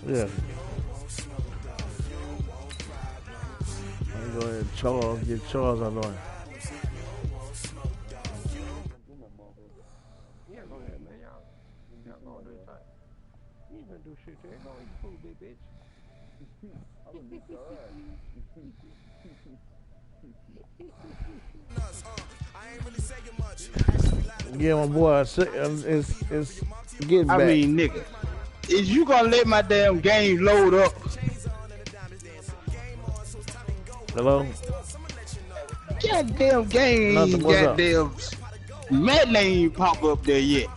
Yeah. Let me go ahead and get Charles out of the way. You ain't gonna do shit to it. No, you fool, big bitch. I'm gonna beat your ass. Yeah, my boy, it's getting back. I mean, nigga, is you gonna let my damn game load up? Hello? Goddamn game, Nothing, goddamn Madden ain't pop up there yet.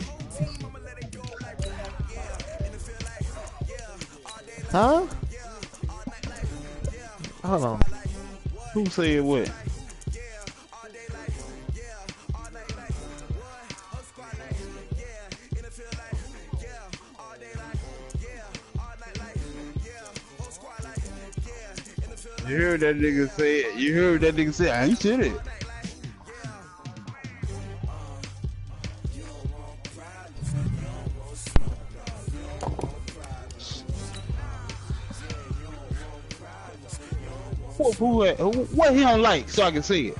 Huh? Hold on. Who said what? You heard that nigga say it. You heard that nigga say, I ain't shit it. What he don't like so I can see it?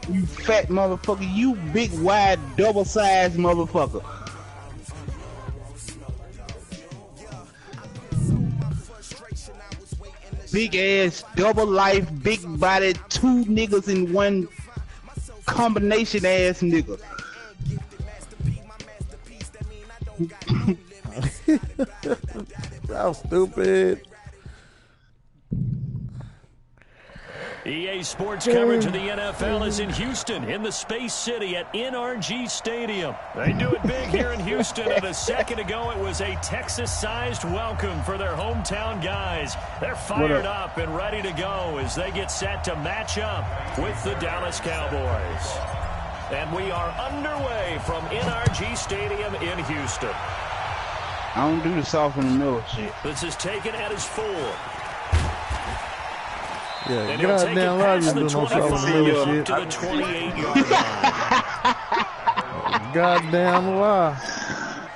You fat motherfucker, you big wide double-sized motherfucker. Big ass, double life, big body, two niggas in one combination ass nigga. That was stupid. EA Sports coverage of the NFL is in Houston, in the Space City at NRG Stadium. They do it big here in Houston, and a second ago it was a Texas-sized welcome for their hometown guys. They're fired up and ready to go as they get set to match up with the Dallas Cowboys. And we are underway from NRG Stadium in Houston. I don't do the soft in the middle shit. This is taken at his 4. Yeah, goddamn right you do no soft in the middle shit. To the 28-yard line. Goddamn lie.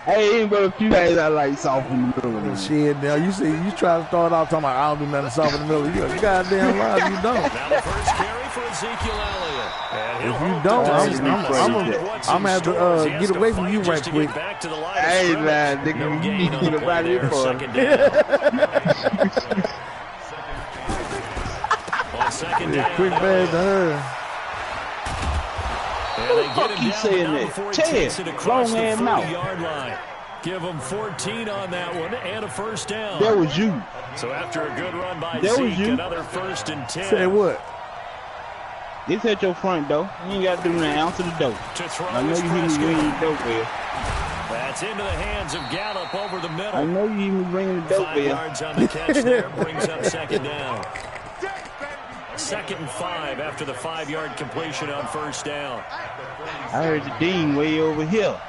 Hey, ain't but a few days I like soft in the middle. Shit, now you see, you try to start off talking about I don't do nothing soft in the middle. You goddamn lie, you don't. Now the first carry for Ezekiel Elliott. If you don't, I'm gonna have to get away from you right quick. Hey, man, nigga, you need to get about it for quick bag to her. And they get him down before he Ted, takes it across the long 40-yard line. Give him 14 on that one and a first down. That was you. So after a good run by that Zeke, another 1st and 10. Say what? It's at your front door. You ain't got to do nothing. Answer the door. To throw I know you hear me ringing the doorbell. That's into the hands of Gallup over the middle. I know you hear me ringing the doorbell. 5 yards on the catch there brings up second down. 2nd and 5 after the 5-yard completion on first down. I heard the dean way over here.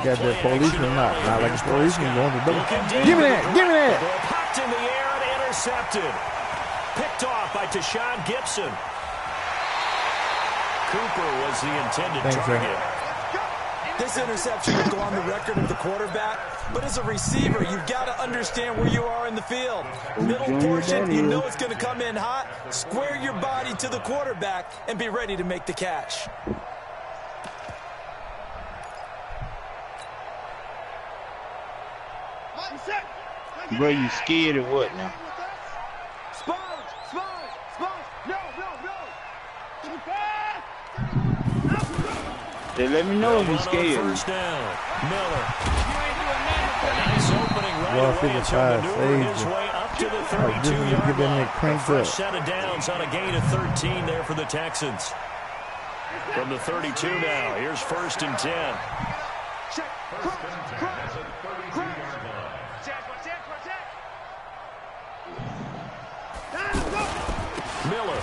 Got that policeman not like a policeman going to the door. Give me that! Give me that! Popped in the air and intercepted. Picked off by Tashawn Gibson. Cooper was the intended target. This interception will go on the record of the quarterback, but as a receiver, you've got to understand where you are in the field. Middle portion, you know it's going to come in hot. Square your body to the quarterback and be ready to make the catch. Bro, you scared or what now? They let me know if you're scared. First down. Miller. A nice opening right Well, away. 55 Maneuvering his way up to the 32-yard line. A fresh set of downs on a gain of 13 there for the Texans. From the 32 now, here's 1st and 10. Miller.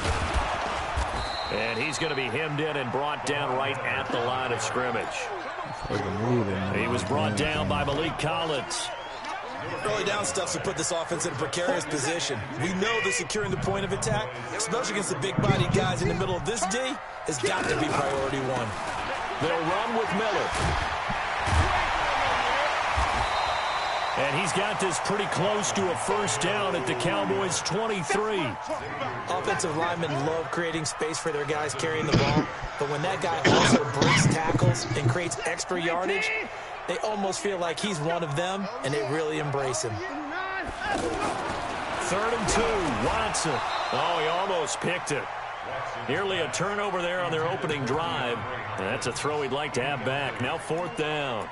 And he's going to be hemmed in and brought down right at the line of scrimmage. He was brought down by Malik Collins. Early down stuffs will put this offense in a precarious position. We know that securing the point of attack, especially against the big-bodied guys in the middle of this D, has got to be priority one. They'll run with Miller. And he's got this pretty close to a first down at the Cowboys' 23. Offensive linemen love creating space for their guys carrying the ball, but when that guy also breaks tackles and creates extra yardage, they almost feel like he's one of them, and they really embrace him. 3rd and 2, Watson. Oh, he almost picked it. Nearly a turnover there on their opening drive. And that's a throw he'd like to have back. Now 4th down.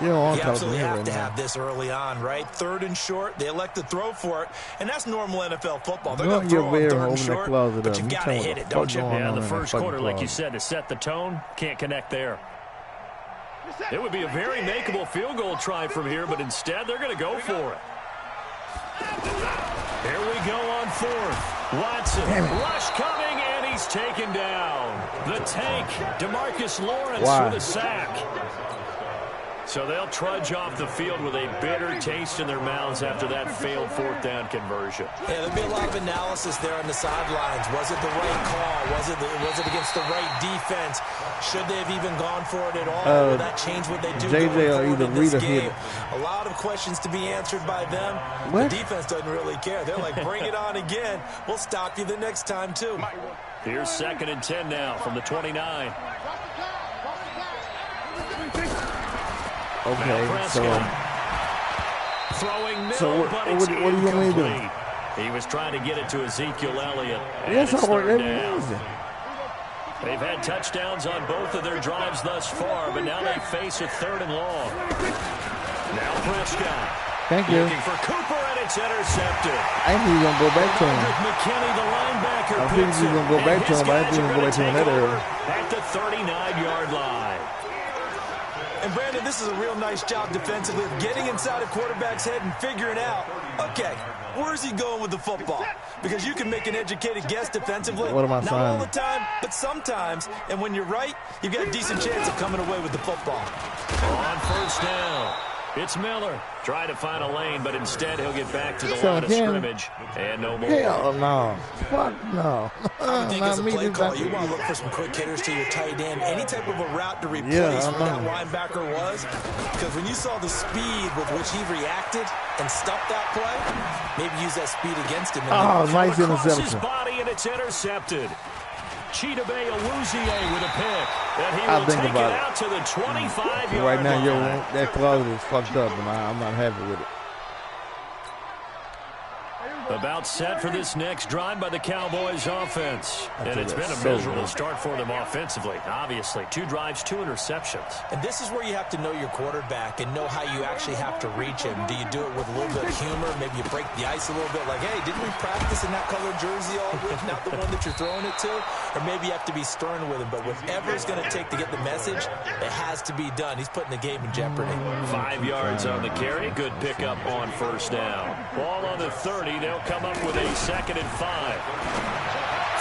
You absolutely have to have this early on, right? 3rd and short, they elect to throw for it, and that's normal NFL football. They're going to throw on 3rd and short, but you got to hit it, don't you? Yeah, the first quarter, like you said, to set the tone, can't connect there. It would be a very makeable field goal try from here, but instead they're going to go for it. Here we go on 4th. Watson, rush coming, and he's taken down. The tank, DeMarcus Lawrence with a sack. So they'll trudge off the field with a bitter taste in their mouths after that failed 4th down conversion. Yeah, there'll be a lot of analysis there on the sidelines. Was it the right call? Was it against the right defense? Should they have even gone for it at all? Will that change what they do going forward in this game? A lot of questions to be answered by them. The defense doesn't really care. They're like, bring it on again. We'll stop you the next time, too. Here's 2nd and 10 now from the 29. Okay, throwing middle, so what do you want me to do? He was trying to get it to Ezekiel Elliott. Yes, They've had touchdowns on both of their drives thus far, but now they face a 3rd and long. Now Prescott. Thank you. Looking for Cooper, and it's intercepted. I think he's going to go back to him. McKinney, the linebacker, I think he's going to go back to him, but I think he's going to go back to him in that area. At the 39-yard line. And, Brandon, this is a real nice job defensively of getting inside a quarterback's head and figuring out, okay, where's he going with the football? Because you can make an educated guess defensively. What am I Not saying? all the time, but sometimes. And when you're right, you've got a decent chance of coming away with the football. On 1st down, it's Miller. Trying to find a lane, but instead he'll get back to the line of scrimmage. And no more. Hell no. Fuck no. I would think as a play call, you want to look for some quick hitters to your tight end. Any type of a route to replace where that linebacker was. Because when you saw the speed with which he reacted and stuffed that play, maybe use that speed against him. Nice interception. His body, and it's intercepted. Chidobe Awuzie with a pick. And he will take it out to the 25-yard line. Right now, that closet is fucked up, and I'm not happy with it. About set for this next drive by the Cowboys offense. And it's been a miserable start for them offensively. Obviously, 2 drives, 2 interceptions. And this is where you have to know your quarterback and know how you actually have to reach him. Do you do it with a little bit of humor? Maybe you break the ice a little bit like, hey, didn't we practice in that colored jersey all week? Not the one that you're throwing it to? Or maybe you have to be stern with him. But whatever it's going to take to get the message, it has to be done. He's putting the game in jeopardy. 5 yards on the carry. Good pickup on 1st down. Ball on the 30. They'll come up with a 2nd and 5.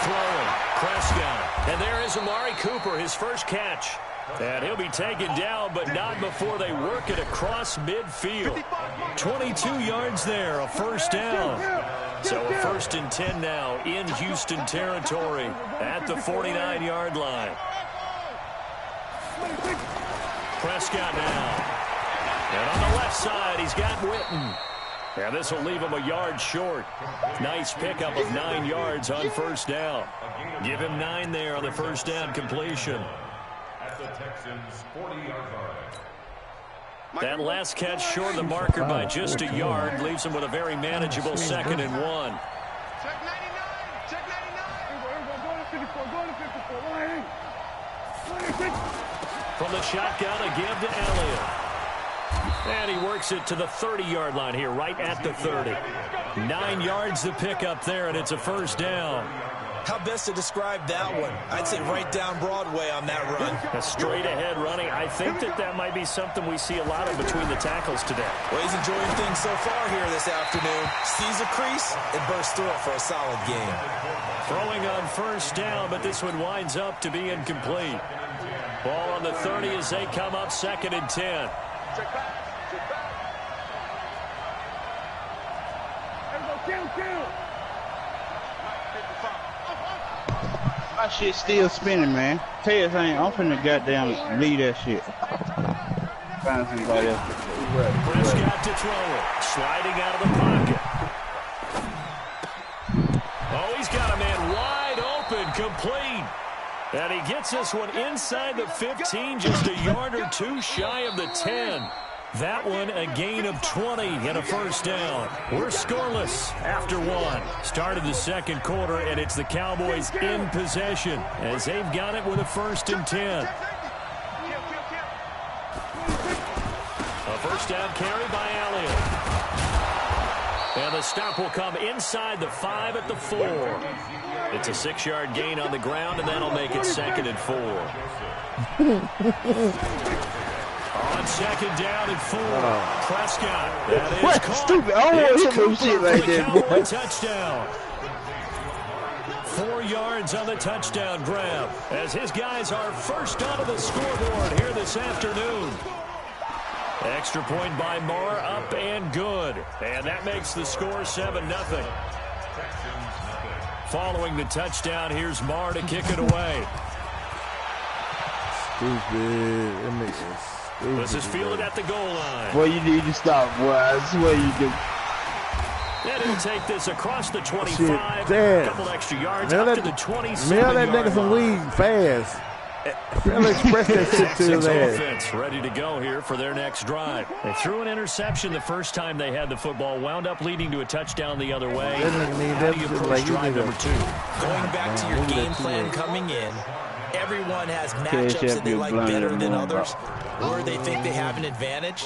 Throwing, Prescott. And there is Amari Cooper, his first catch. And he'll be taken down, but not before they work it across midfield. 22 yards there, a 1st down. So a 1st and 10 now in Houston territory at the 49-yard line. Prescott now. And on the left side, he's got Witten. And this will leave him a yard short. Nice pickup of 9 yards on 1st down. Give him 9 there on the 1st down completion. That last catch short of the marker by just a yard leaves him with a very manageable 2nd and 1. Check 99. Check 99. From the shotgun, a give to Elliott. And he works it to the 30-yard line here, right at the 30. 9 yards to pick up there, and it's a 1st down. How best to describe that one? I'd say right down Broadway on that run. A straight-ahead running. I think that might be something we see a lot of between the tackles today. Well, he's enjoying things so far here this afternoon. Sees a crease and bursts through it for a solid game. Throwing on 1st down, but this one winds up to be incomplete. Ball on the 30 as they come up 2nd and 10. My shit still spinning, man. Tails ain't. I'm finna goddamn leave that shit. Find somebody else. Prescott to throw it. Sliding out of the pocket. Oh, he's got a man wide open, complete. And he gets this one inside the 15, just a yard or two shy of the 10. That one a gain of 20 and a first down. We're scoreless after one. Started the second quarter, and it's the Cowboys in possession as they've got it with a 1st and 10. A first down carry by Elliott. And the stop will come inside the 5 at the 4. It's a 6-yard gain on the ground, and that'll make it 2nd and 4. On 2nd down and 4, Prescott. That is what? caught. Stupid. I don't want to hit no shit like that. Touchdown. 4 yards on the touchdown grab as his guys are first onto the scoreboard here this afternoon. Extra point by Marr, up and good. And that makes the score 7-0. Following the touchdown, here's Marr to kick it away. Stupid. It makes it stupid. This is fielded at the goal line. Well, you need to stop, boy. I swear you do. And he'll take this across the 25. A couple extra yards up to the 27. Mail that nigga some weed fast. He'll express that shit to his ass. Offense ready to go here for their next drive. They threw an interception the first time they had the football, wound up leading to a touchdown the other way. How do you approach drive number 2? Going back to your game plan coming in, everyone has matchups that they like better than others, or they think they have an advantage.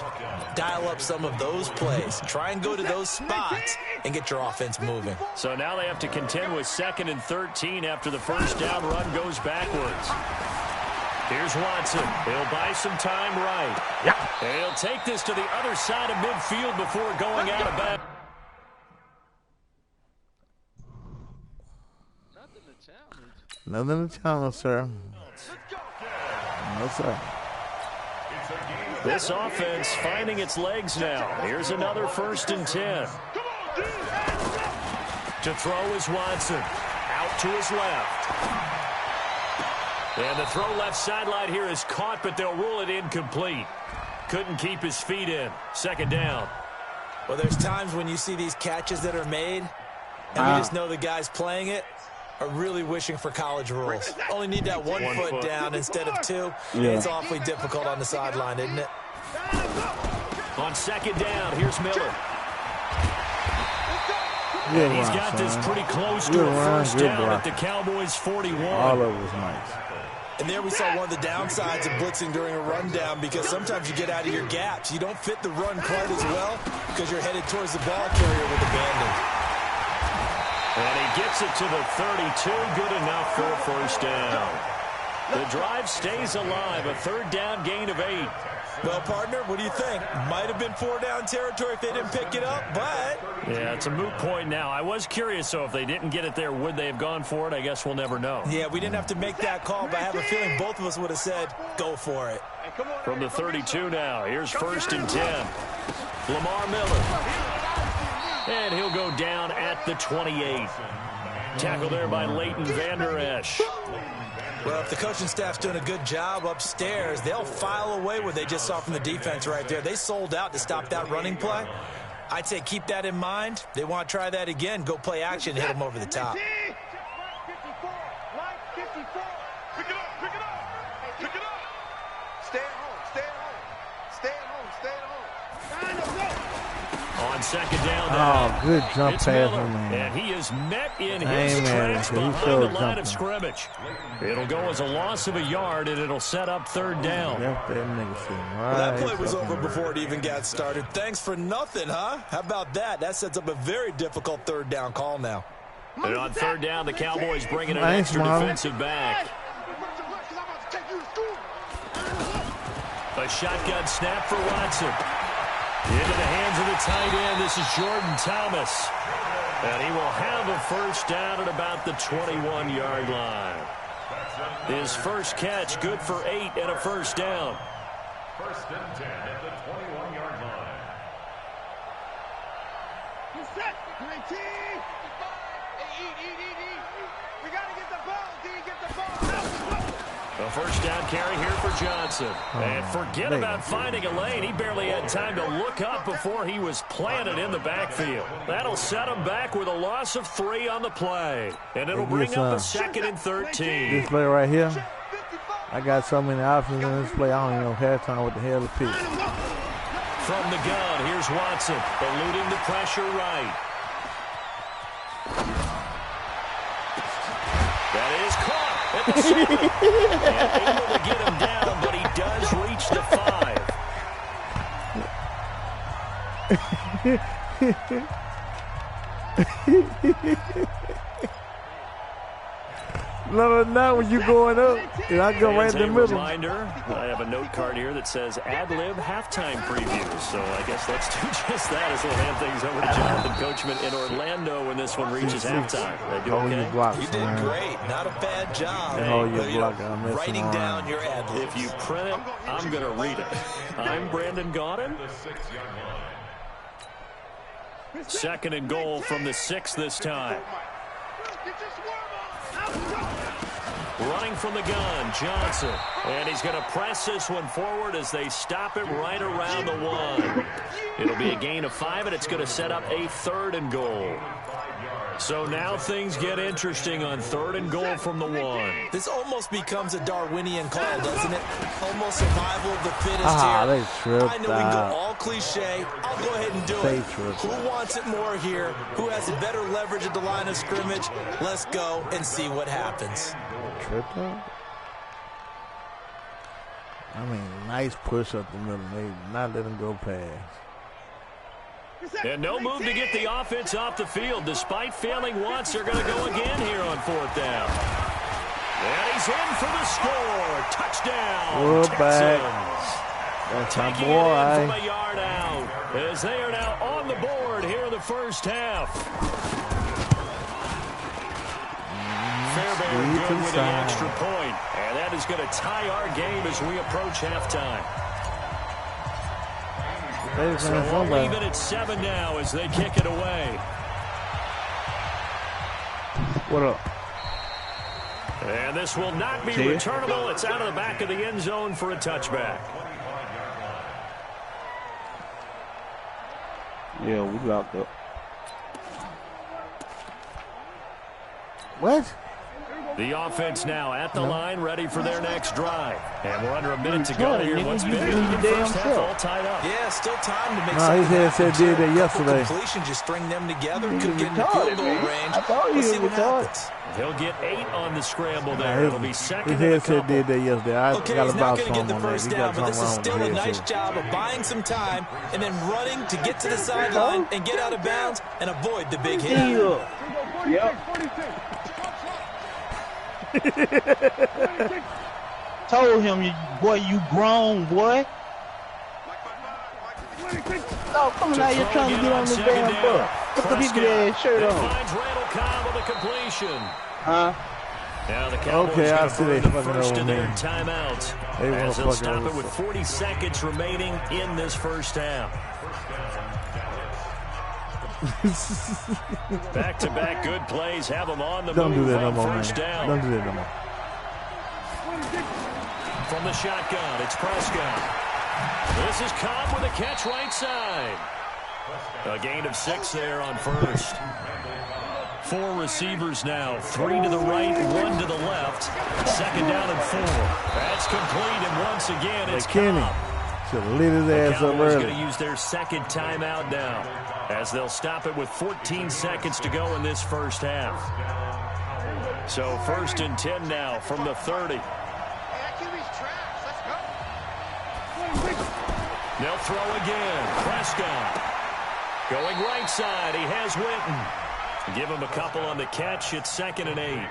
Dial up some of those plays. Try and go to those spots and get your offense moving. So now they have to contend with 2nd and 13 after the first down run goes backwards. Here's Watson. He'll buy some time right. Yeah. And he'll take this to the other side of midfield before going out of bounds. Nothing to challenge, sir. No, sir. This offense finding its legs now. Here's another 1st and 10. To throw is Watson. Out to his left. And the throw left sideline here is caught, but they'll rule it incomplete. Couldn't keep his feet in. 2nd down. Well, there's times when you see these catches that are made, and you just know the guys playing it are really wishing for college rules. Only need that one foot down instead of 2. Yeah. It's awfully difficult on the sideline, isn't it? On 2nd down, here's Miller. And he's got this pretty close to a first down at the Cowboys' 41. All of it was nice. And there we saw one of the downsides of blitzing during a rundown, because sometimes you get out of your gaps. You don't fit the run quite as well because you're headed towards the ball carrier with abandon. And he gets it to the 32. Good enough for a first down. The drive stays alive. A 3rd down gain of 8. Well, partner, what do you think? Might have been 4-down territory if they didn't pick it up, but... Yeah, it's a moot point now. I was curious, so if they didn't get it there, would they have gone for it? I guess we'll never know. Yeah, we didn't have to make that call, but I have a feeling both of us would have said, go for it. From the 32 now, here's 1st and 10. Lamar Miller. And he'll go down at the 28. Tackle there by Leighton Vander Esch. Well, if the coaching staff's doing a good job upstairs, they'll file away what they just saw from the defense right there. They sold out to stop that running play. I'd say keep that in mind. They want to try that again. Go play action and hit them over the top. Pick it up. Stay at home. On 2nd down. Oh, good jump pass, man. And he is met in his tracks behind the line of scrimmage. It'll go as a loss of a yard, and it'll set up 3rd down. That play was over before it even got started. Thanks for nothing, huh? How about that? That sets up a very difficult 3rd down call now. And on 3rd down, the Cowboys bringing an extra defensive back. A shotgun snap for Watson. Into the hands of the tight end. This is Jordan Thomas. And he will have a first down at about the 21-yard line. His first catch, good for 8 and a first down. 1st and 10 at the 21-yard line. A first down carry here for Johnson. And forget about finding a lane. He barely had time to look up before he was planted in the backfield. That'll set him back with a loss of 3 on the play. And it'll bring up a 2nd and 13. This play right here, I got so many options in this play, I don't even know halftime what the hell to pick. From the gun, here's Watson, eluding the pressure right. That is caught at the 7. And able to get him down, but he does reach the 5. No, not when you going up. And I go right in the middle. Reminder, I have a note card here that says ad-lib halftime preview. So I guess let's do just that as we'll hand things over to Jonathan Coachman in Orlando when this one reaches halftime. They do okay? You did great. Not a bad job. Writing down your ad-libs. If you print it, I'm going to read it. I'm Brandon Gaudin. 2nd and goal from the 6 this time. Running from the gun, Johnson. And he's going to press this one forward as they stop him right around the 1. It'll be a gain of 5, and it's going to set up a 3rd and goal. So now things get interesting on 3rd and goal from the 1. This almost becomes a Darwinian call, doesn't it? Almost survival of the fittest here. They tripped I know we can go all cliche. I'll go ahead and do it. Who wants it more here? Who has a better leverage at the line of scrimmage? Let's go and see what happens. Tripped up? I mean, nice push up the middle. They not let him go past. And no move to get the offense off the field. Despite failing once, they're going to go again here on 4th down. And he's in for the score. Touchdown, Texans. That's my Taking boy. it in from a yard out as they are now on the board here in the first half. Fairbairn good with the extra point. And that is going to tie our game as we approach halftime. So we'll leave it at 7 now as they kick it away. What up? And this will not be returnable. It's out of the back of the end zone for a touchback. Yeah, we locked up. What? The offense now at the line, ready for their next drive. And we're under a minute to go here. What's been the first half all tied up? Yeah, still time to make his head did that yesterday. Completion, just string them together. Could get in the field goal range. I thought Let's see what happens. He'll get 8 on the scramble there. It'll be 2nd and a couple. Did that yesterday. Okay, he's not going to get the first down, but this is still a nice job of buying some time and then running to get to the sideline and get out of bounds and avoid the big hit. Yep. Told him, boy, you grown, boy. Oh, coming out here trying to get on the damn bus. Put the big ass shirt on. Finds Randall Cobb with a completion. Huh? Now the Cowboys I see they fucking first over in their me. timeout. They As they'll stop over it with 40 seconds remaining in this first half. Back-to-back good plays have them on the Don't move do that no on more, first man. down. Don't do that no more. From the shotgun, it's Prescott. This is Cobb with a catch right side. A gain of 6 there on first. 4 receivers now, 3 to the right, 1 to the left. 2nd down and 4. That's complete, and once again, it's Cobb. Should have lit his ass up Cowboys early. going to use their 2nd timeout now, as they'll stop it with 14 seconds to go in this first half. So 1st and 10 now from the 30. They'll throw again. Prescott going right side. He has Witten. Give him a couple on the catch. It's 2nd and 8.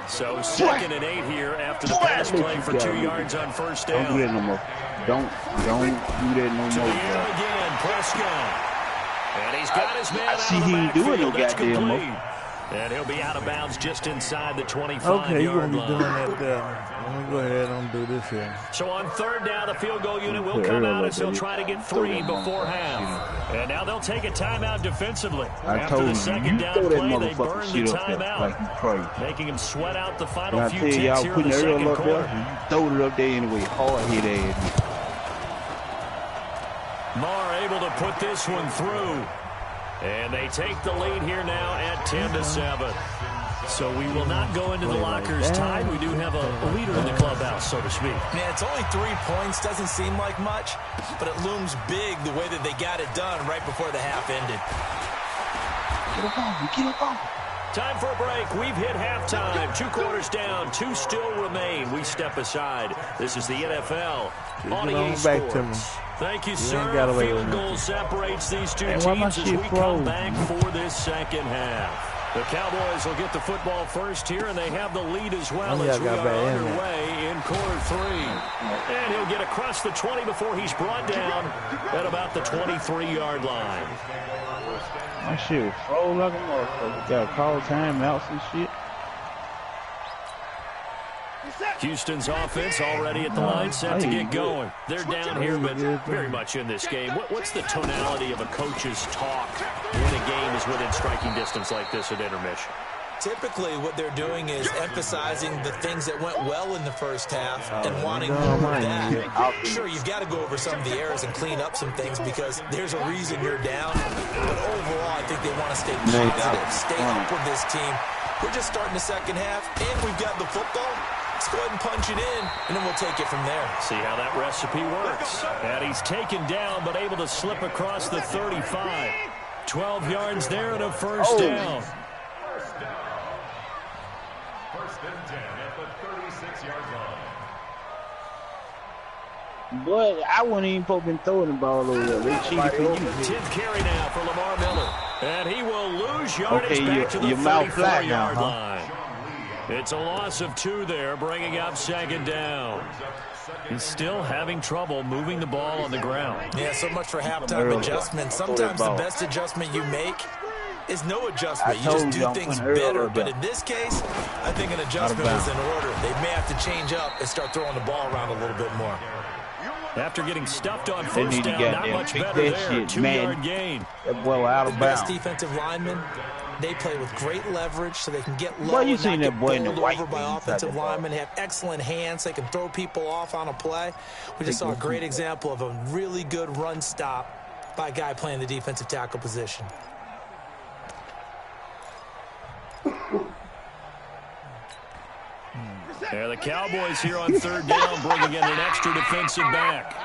So 2nd and 8 here after the pass play for 2 yards on first down. Don't do that no more. Don't do that no To more. the air again, Prescott. And he's got his man out see of the he ain't doing no backfield. That's goddamn complete. And he'll be out of bounds just inside the 25-yard line. Okay, you're going to be doing that there. Let me go ahead and do this here. So on third down, the field goal unit will come out as they'll try to get 3 before half. And now they'll take a timeout defensively. After the second down play, they burn the timeout, making him sweat out the final few ticks here in the second quarter. You throw it up there anyway, hard hit ass. Marr able to put this one through. And they take the lead here now at 10-7. So we will not go into the lockers tied. We do have a leader in the clubhouse, so to speak. Man, it's only 3 points. Doesn't seem like much, but it looms big the way that they got it done right before the half ended. Get up on. Time for a break. We've hit halftime. 2 quarters down. 2 still remain. We step aside. This is the NFL on EA Sports. Thank you, sir. Field goal separates these two teams as we come back for this second half. The Cowboys will get the football first here, and they have the lead as well as we are underway in quarter 3. And he'll get across the 20 before he's brought down at about the 23-yard line. My shit was froze like a motherfucker. Got to call timeouts and shit. Houston's offense already at the line, set to get going. They're down here, but very much in this game. What's the tonality of a coach's talk when a game is within striking distance like this at intermission? Typically, what they're doing is emphasizing the things that went well in the first half and wanting more of that. Sure, you've got to go over some of the errors and clean up some things because there's a reason you're down. But overall, I think they want to stay positive, stay up with this team. We're just starting the second half, and we've got the football. Let's go ahead and punch it in, and then we'll take it from there. See how that recipe works. And he's taken down, but able to slip across the 35. 12 yards there and a first down. First and 10 at the 36-yard line. Boy, I wouldn't even supposed to be throwing the ball over there. They cheated for you. 10th carry now for Lamar Miller. And he will lose yardage back to the your mouth flat 34-yard now, line. It's a loss of 2 there, bringing up second down. He's still having trouble moving the ball on the ground. Yeah, so much for halftime adjustment. Sometimes the best adjustment you make is no adjustment. You just do things better. But in this case, I think an adjustment is in order. They may have to change up and start throwing the ball around a little bit more. After getting stuffed on first down, not much better there. 2-yard gain. That boy out of bounds. Best defensive linemen, they play with great leverage so they can get low and not get bowled over by jeans, offensive linemen. They have excellent hands. They can throw people off on a play. We just saw a great example of a really good run stop by a guy playing the defensive tackle position. Yeah, the Cowboys here on third down, bringing in an extra defensive back.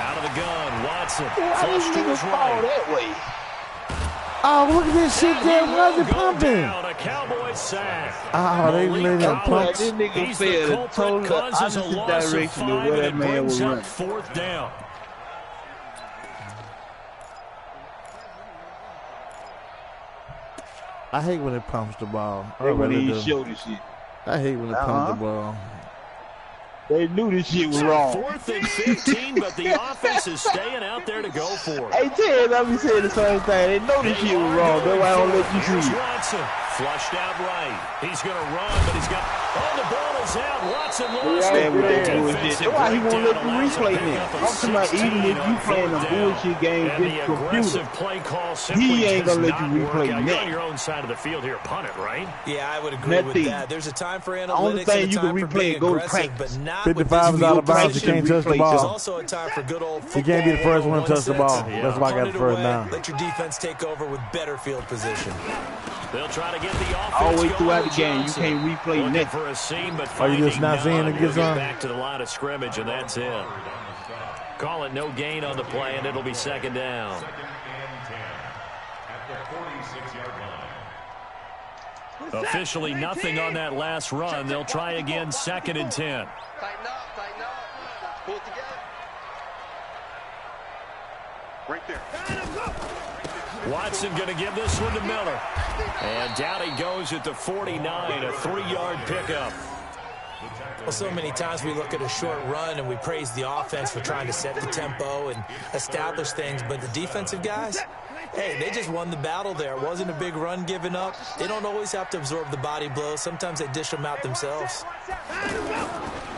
Out of the gun, Watson. Flush to his right. Oh, look at this shit there. Why is it pumping? A Cowboy sack. Oh, they let him pump. This nigga failed totally opposite direction of where that man was running. Fourth down. I hate when it pumps the ball. They wouldn't even show this shit. I hate when it pumps the ball. They knew this shit was wrong. 4th and 15, but the offense is staying out there to go for it. Hey, Ted, I be saying the same thing. They know this shit was wrong. That's why I don't let you see it. Watson flushed out right. He's going to run, but he's got... Oh, the ball is out. Watson lost it. That's why he won't let you replay now. I'm talking about even if you playing a bullshit game with computer, he ain't going to let you replay that. You're on your that. own side of the field here, punt it, right? Yeah, I would agree with that. There's a time for analytics. Only thing you can replay is go to practice, practice. but not 55 is out of bounds. You can't touch the There's ball. also a time for good old football. You can't be the first one to touch the ball. That's why I got the first down. Let your defense take over with better field position. They'll try to get the offense always throughout the game. You can't replay net. For a seam, but are you just not seeing it gets on? Back to the line of scrimmage, and that's it. Call it no gain on the play, and it'll be second down. Officially nothing on that last run. They'll try again, 2nd and 10. Tighten up, tighten up. Pull it together. Right there. Watson going to give this one to Miller. And down he goes at the 49, a 3-yard pickup. Well, so many times we look at a short run and we praise the offense for trying to set the tempo and establish things, but the defensive guys, Hey, they just won the battle there. It wasn't a big run given up. They don't always have to absorb the body blows. Sometimes they dish them out themselves.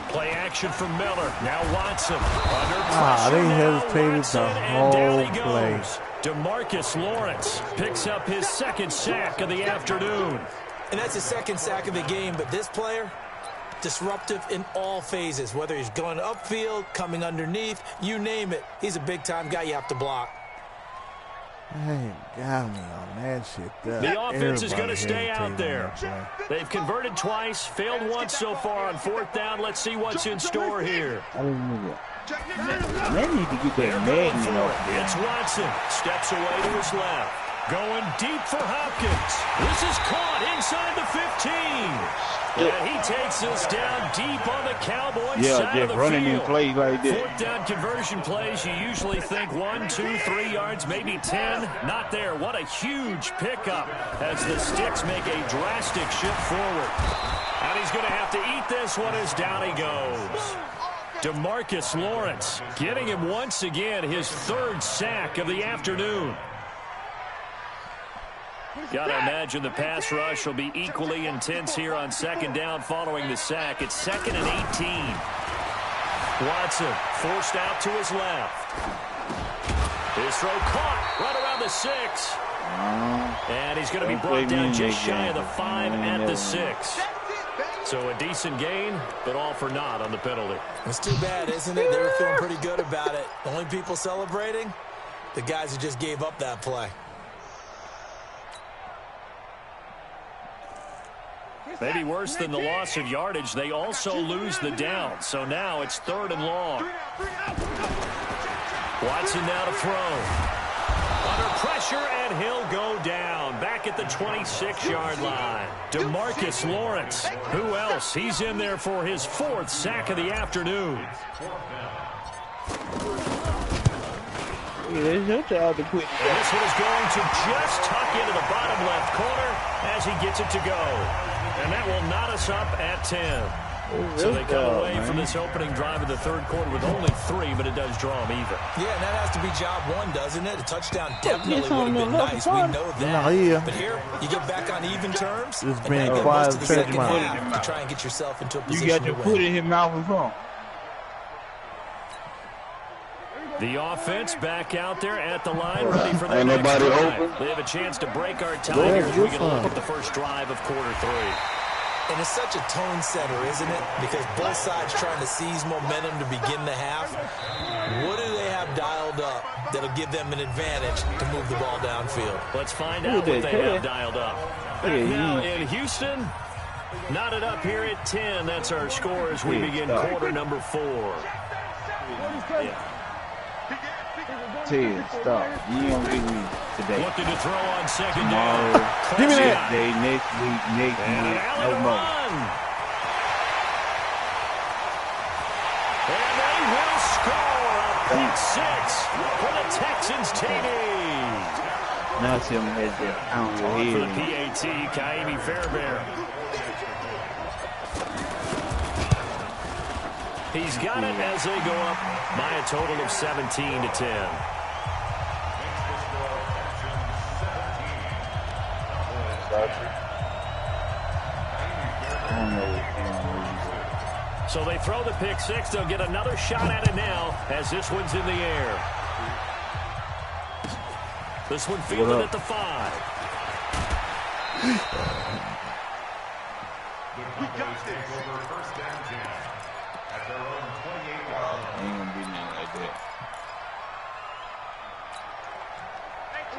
Play action from Miller. Now Watson. Under pressure they now. hesitated Watson, the and down he whole play. goes. DeMarcus Lawrence picks up his second sack of the afternoon. And that's the second sack of the game, but this player, disruptive in all phases, whether he's going upfield, coming underneath, you name it. He's a big-time guy you have to block. Hey, got me on that shit. The offense is going to stay out there. They've converted twice, failed once so far on fourth down. Let's see what's in store here. They need to get that magnet off there. It's Watson. Steps away to his left. Going deep for Hopkins. This is caught inside the 15. And he takes us down deep on the Cowboys side of the running in field. plays like that. Fourth down conversion plays, you usually think 1, 2, 3 yards, maybe 10. Not there. What a huge pickup as the Sticks make a drastic shift forward. And he's going to have to eat this one as down he goes. DeMarcus Lawrence getting him once again his third sack of the afternoon. Got to imagine the pass rush will be equally intense here on second down following the sack. It's 2nd and 18. Watson forced out to his left. His throw caught right around the 6. And he's going to be brought down just shy of the 5 at the 6. So a decent gain, but all for naught on the penalty. It's too bad, isn't it? They were feeling pretty good about it. The only people celebrating, the guys who just gave up that play. Maybe worse than the loss of yardage, they also lose the down. So now it's 3rd and long. Watson now to throw. Under pressure, and he'll go down. Back at the 26-yard line. DeMarcus Lawrence. Who else? He's in there for his 4th sack of the afternoon. This one is going to just tuck into the bottom left corner as he gets it to go. And that will knot us up at 10. So they come away from this opening drive of the third quarter with only 3, but it does draw them even. Yeah, and that has to be job 1, doesn't it? A touchdown definitely would have been nice. We know that. But here, you get back on even terms, and now you get most of the second half to try and get yourself into a position to win. You got to put it in his mouth and phone. The offense back out there at the line, ready for their next drive. They have a chance to break our tie here as we get a look at the first drive of quarter 3. And it's such a tone setter, isn't it? Because both sides trying to seize momentum to begin the half. What do they have dialed up that'll give them an advantage to move the ball downfield? Let's find out what they have dialed up. Now in Houston, knotted up here at 10. That's our score as we begin quarter number 4. Stop. You don't get me today. Looking to throw on second down. Give me that. Next week. No more. And they will score a pick 6 for the Texans TD. Now see him head there. For the PAT, Kaimi Fairbairn. He's got it as they go up by a total of 17 to 10. So they throw the pick 6. They'll get another shot at it now as this one's in the air. This one fielded at the 5. We got this. First down, Jam. At their own 28-yard line. Ain't gonna be nothing like that.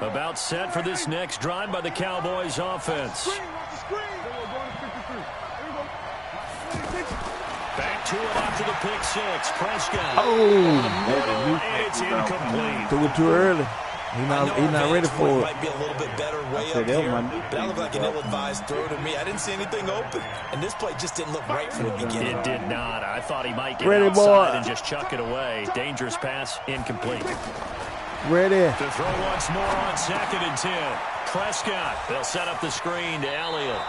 About set for this next drive by the Cowboys offense. Back to it after the pick 6. Prescott. And it's incomplete. Threw it too early. He's not ready for it. Might be a little bit better way up here. That looked like an ill-advised throw to me. I didn't see anything open. And this play just didn't look right from the beginning. It did not. I thought he might get outside and just chuck it away. Dangerous pass, incomplete. Ready. To throw once more on 2nd and 10. Prescott. They'll set up the screen to Elliott.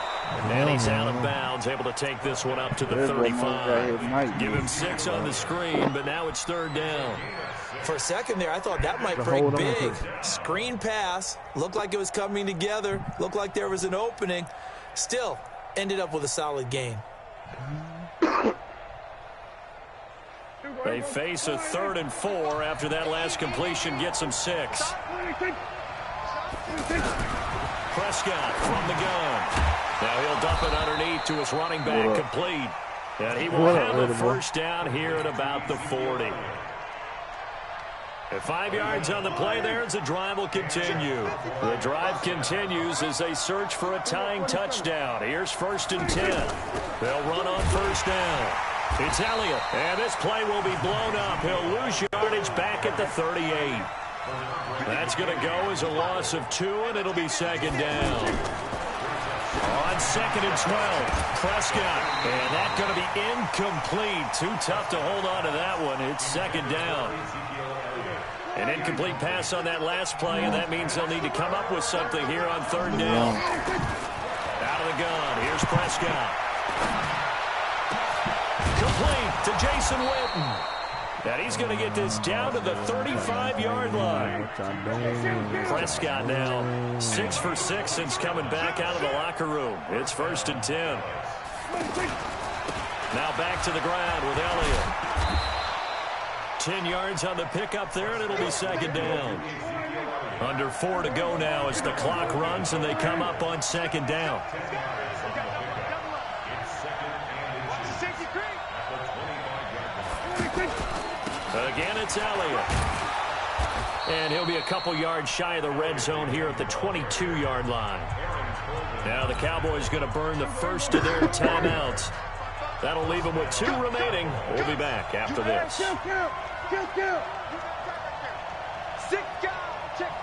And he's out of bounds, able to take this one up to the 35. Give him 6 on the screen, but now it's 3rd down. For a second there, I thought that might break big. Screen pass. Looked like it was coming together. Looked like there was an opening. Still, ended up with a solid gain. They face a 3rd and 4 after that last completion gets them 6. Prescott from the gun. Now he'll dump it underneath to his running back, complete. And he will have a 1st down here at about the 40. At 5 yards on the play there as the drive will continue. The drive continues as they search for a tying touchdown. Here's 1st and 10. They'll run on 1st down. It's Elliott, and this play will be blown up. He'll lose yardage back at the 38. That's going to go as a loss of 2, and it'll be 2nd down. On 2nd and 12, Prescott, and that's going to be incomplete. Too tough to hold on to that one. It's 2nd down. An incomplete pass on that last play, and that means they'll need to come up with something here on 3rd down. Out of the gun, here's Prescott. Complete to Jason Witten. And he's going to get this down to the 35-yard line. Prescott now 6 for 6 since coming back out of the locker room. It's 1st and 10. Now back to the ground with Elliott. 10 yards on the pickup there, and it'll be 2nd down. Under 4 to go now as the clock runs, and they come up on 2nd down. Again, it's Elliott. And he'll be a couple yards shy of the red zone here at the 22-yard line. Now the Cowboys going to burn the first of their timeouts. That'll leave them with 2 remaining. We'll be back after this. Check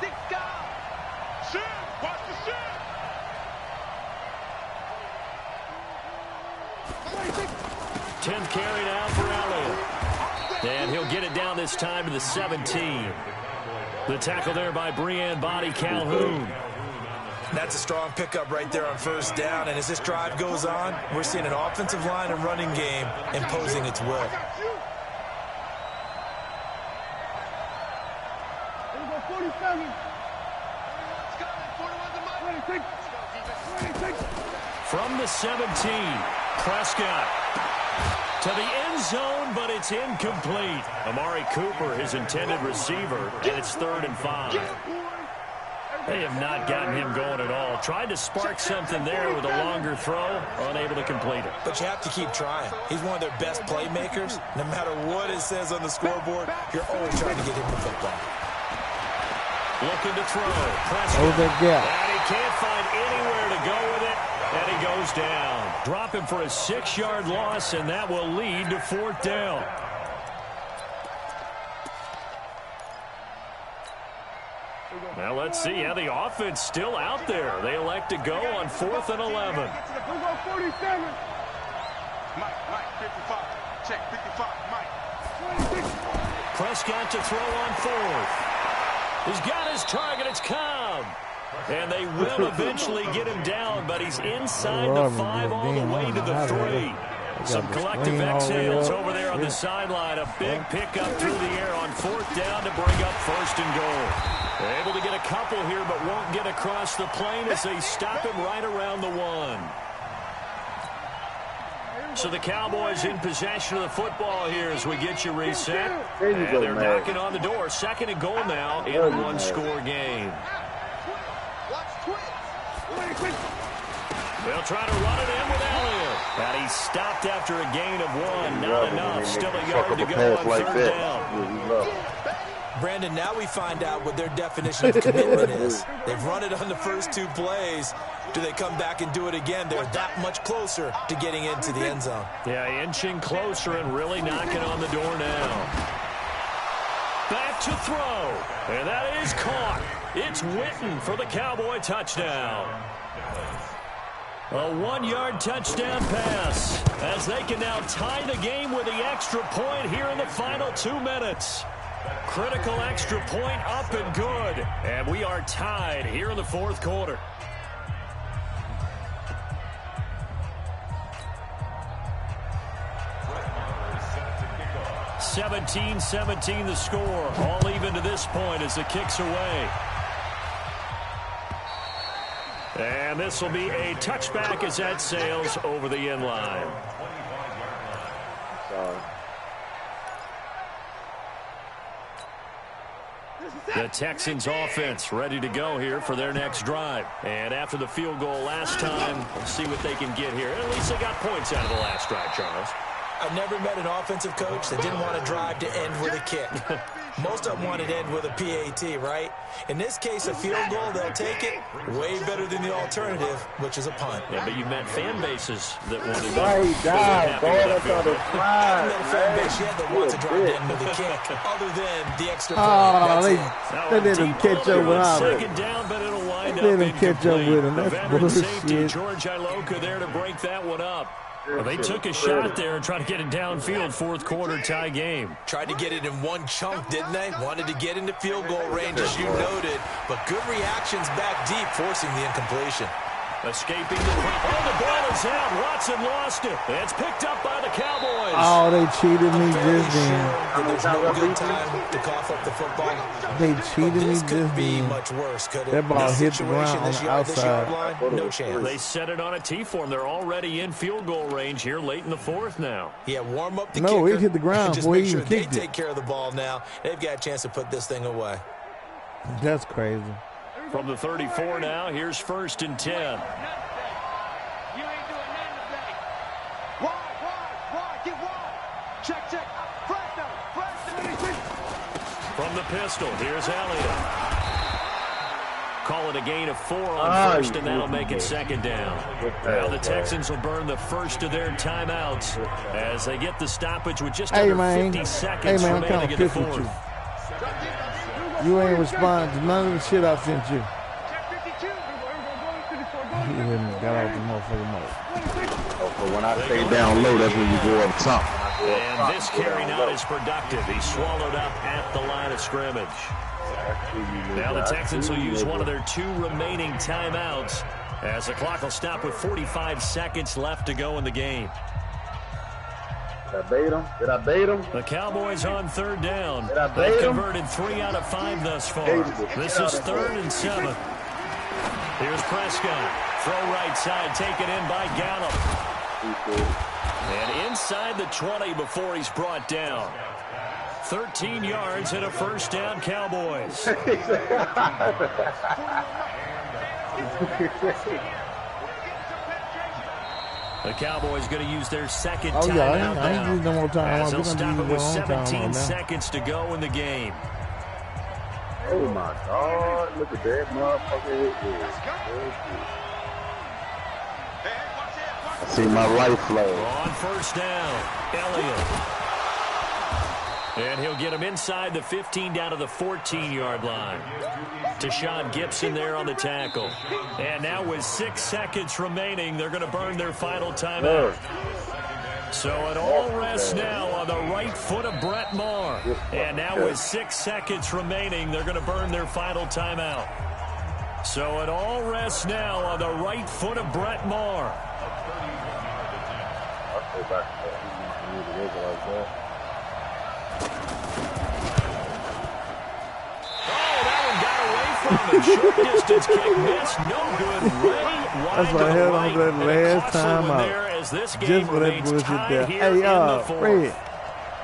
6 guard. Shoot. Watch the shoot. 10th carry now for Elliott. And he'll get it down this time to the 17. The tackle there by Breanne Body Calhoun. That's a strong pickup right there on 1st down. And as this drive goes on, we're seeing an offensive line and running game imposing its will. From the 17, Prescott to the end zone, but it's incomplete. Amari Cooper, his intended receiver, and it's 3rd and 5. They have not gotten him going at all. Tried to spark something there with a longer throw, unable to complete it. But you have to keep trying. He's one of their best playmakers. No matter what it says on the scoreboard, you're always trying to get him the football. Looking to throw. Prescott. And he can't find anywhere to go with it. And he goes down. Drop him for a 6-yard loss, and that will lead to 4th down. Now let's see how the offense still out there. They elect to go on 4th and 11. Mike, 55. Check 55, Mike. Prescott to throw on 4th. He's got his target. It's Cobb. And they will eventually get him down, but he's inside the 5 all the way to the 3. Some collective exhales over there on the sideline. A big pickup through the air on 4th down to bring up 1st and goal. They're able to get a couple here, but won't get across the plane as they stop him right around the 1. So the Cowboys in possession of the football here as we get you reset. And they're knocking on the door. 2nd and goal now in a 1-score game. They'll try to run it in with Elliott. And he's stopped after a gain of 1. Not enough. Still a yard to go on 3rd down. Brandon, now we find out what their definition of commitment is. They've run it on the first 2 plays. Do they come back and do it again? They're that much closer to getting into the end zone. Yeah, inching closer and really knocking on the door now. Back to throw. And that is caught. It's Witten for the Cowboy touchdown. A 1-yard touchdown pass as they can now tie the game with the extra point here in the final 2 minutes. Critical extra point up and good. And we are tied here in the 4th quarter. 17-17 the score. All even to this point as the kick's away. And this will be a touchback as that sails over the end line. The Texans offense ready to go here for their next drive. And after the field goal last time, we'll see what they can get here. At least they got points out of the last drive, Charles. I've never met an offensive coach that didn't want to drive to end with a kick. Most of them wanted to end with a PAT, right? In this case, a field goal, they'll take it. Way better than the alternative, which is a punt. Yeah, but you've met fan bases that want to Why he died, boy? That's how they I've met a fan base yet that wants to drive to end with a kick, other than the extra point. They didn't catch up with him. Second down, but it'll wind They up didn't catch up with him. That's safety, bullshit. George Iloka there to break that one up. Well, they took a shot there and tried to get it downfield. Fourth quarter tie game. Tried to get it in one chunk, didn't they? Wanted to get into field goal range, as you noted. But good reactions back deep, forcing the incompletion. Escaping the ball is out. Watson lost it. It's picked up by the Cowboys. Oh, they cheated me just then. And there's no good time to cough up the football. They cheated me This just could be then. much worse, could it? That ball This hit the situation, ground on this the yard, this yard outside. line, no chance. They set it on a T-form. They're already in field goal range here late in the fourth now. Yeah, warm up the No, kicker. it hit the ground And just before make he sure even they kicked it. take care of the ball now. They've got a chance to put this thing away. That's crazy. From the 34 now, here's 1st and 10. From the pistol, here's Elliott. Call it a gain of 4 on first, and that'll make it second down. Now the Texans will burn the first of their timeouts as they get the stoppage with just under 50 seconds I'm kind remaining of in the pissed with fourth. you. You ain't responding to none of the shit I sent you. He got off the motherfucking mode. So when I stay down low, that's when you go up top. And this carry not as productive. He's swallowed up at the line of scrimmage. Now the Texans will use one of their 2 remaining timeouts as the clock will stop with 45 seconds left to go in the game. Did I bait him? Did I bait him? The Cowboys on 3rd down. Did I bait They've him? converted 3 out of 5 thus far. This is 3rd and 7. Here's Prescott. Throw right side, taken in by Gallup. And inside the 20 before he's brought down. 13 yards and a first down, Cowboys. The Cowboys going to use their second timeout I ain't using no more time. as We're they'll gonna stop it use with it one time 17 now. seconds to go in the game. Oh my God! Look at that motherfucker! I see my life flag. On first down, Elliott. And he'll get him inside the 15 down to the 14-yard line. Tashawn Gibson there on the tackle. And now with 6 seconds remaining, they're going to burn their final timeout. So it all rests now on the right foot of Brett Maher. And now with 6 seconds remaining, they're going to burn their final timeout. So it all rests now on the right foot of Brett Maher. Short distance kick missed, no good. That's what I had on that last time out. Just for that bullshit there. Hey, Fred.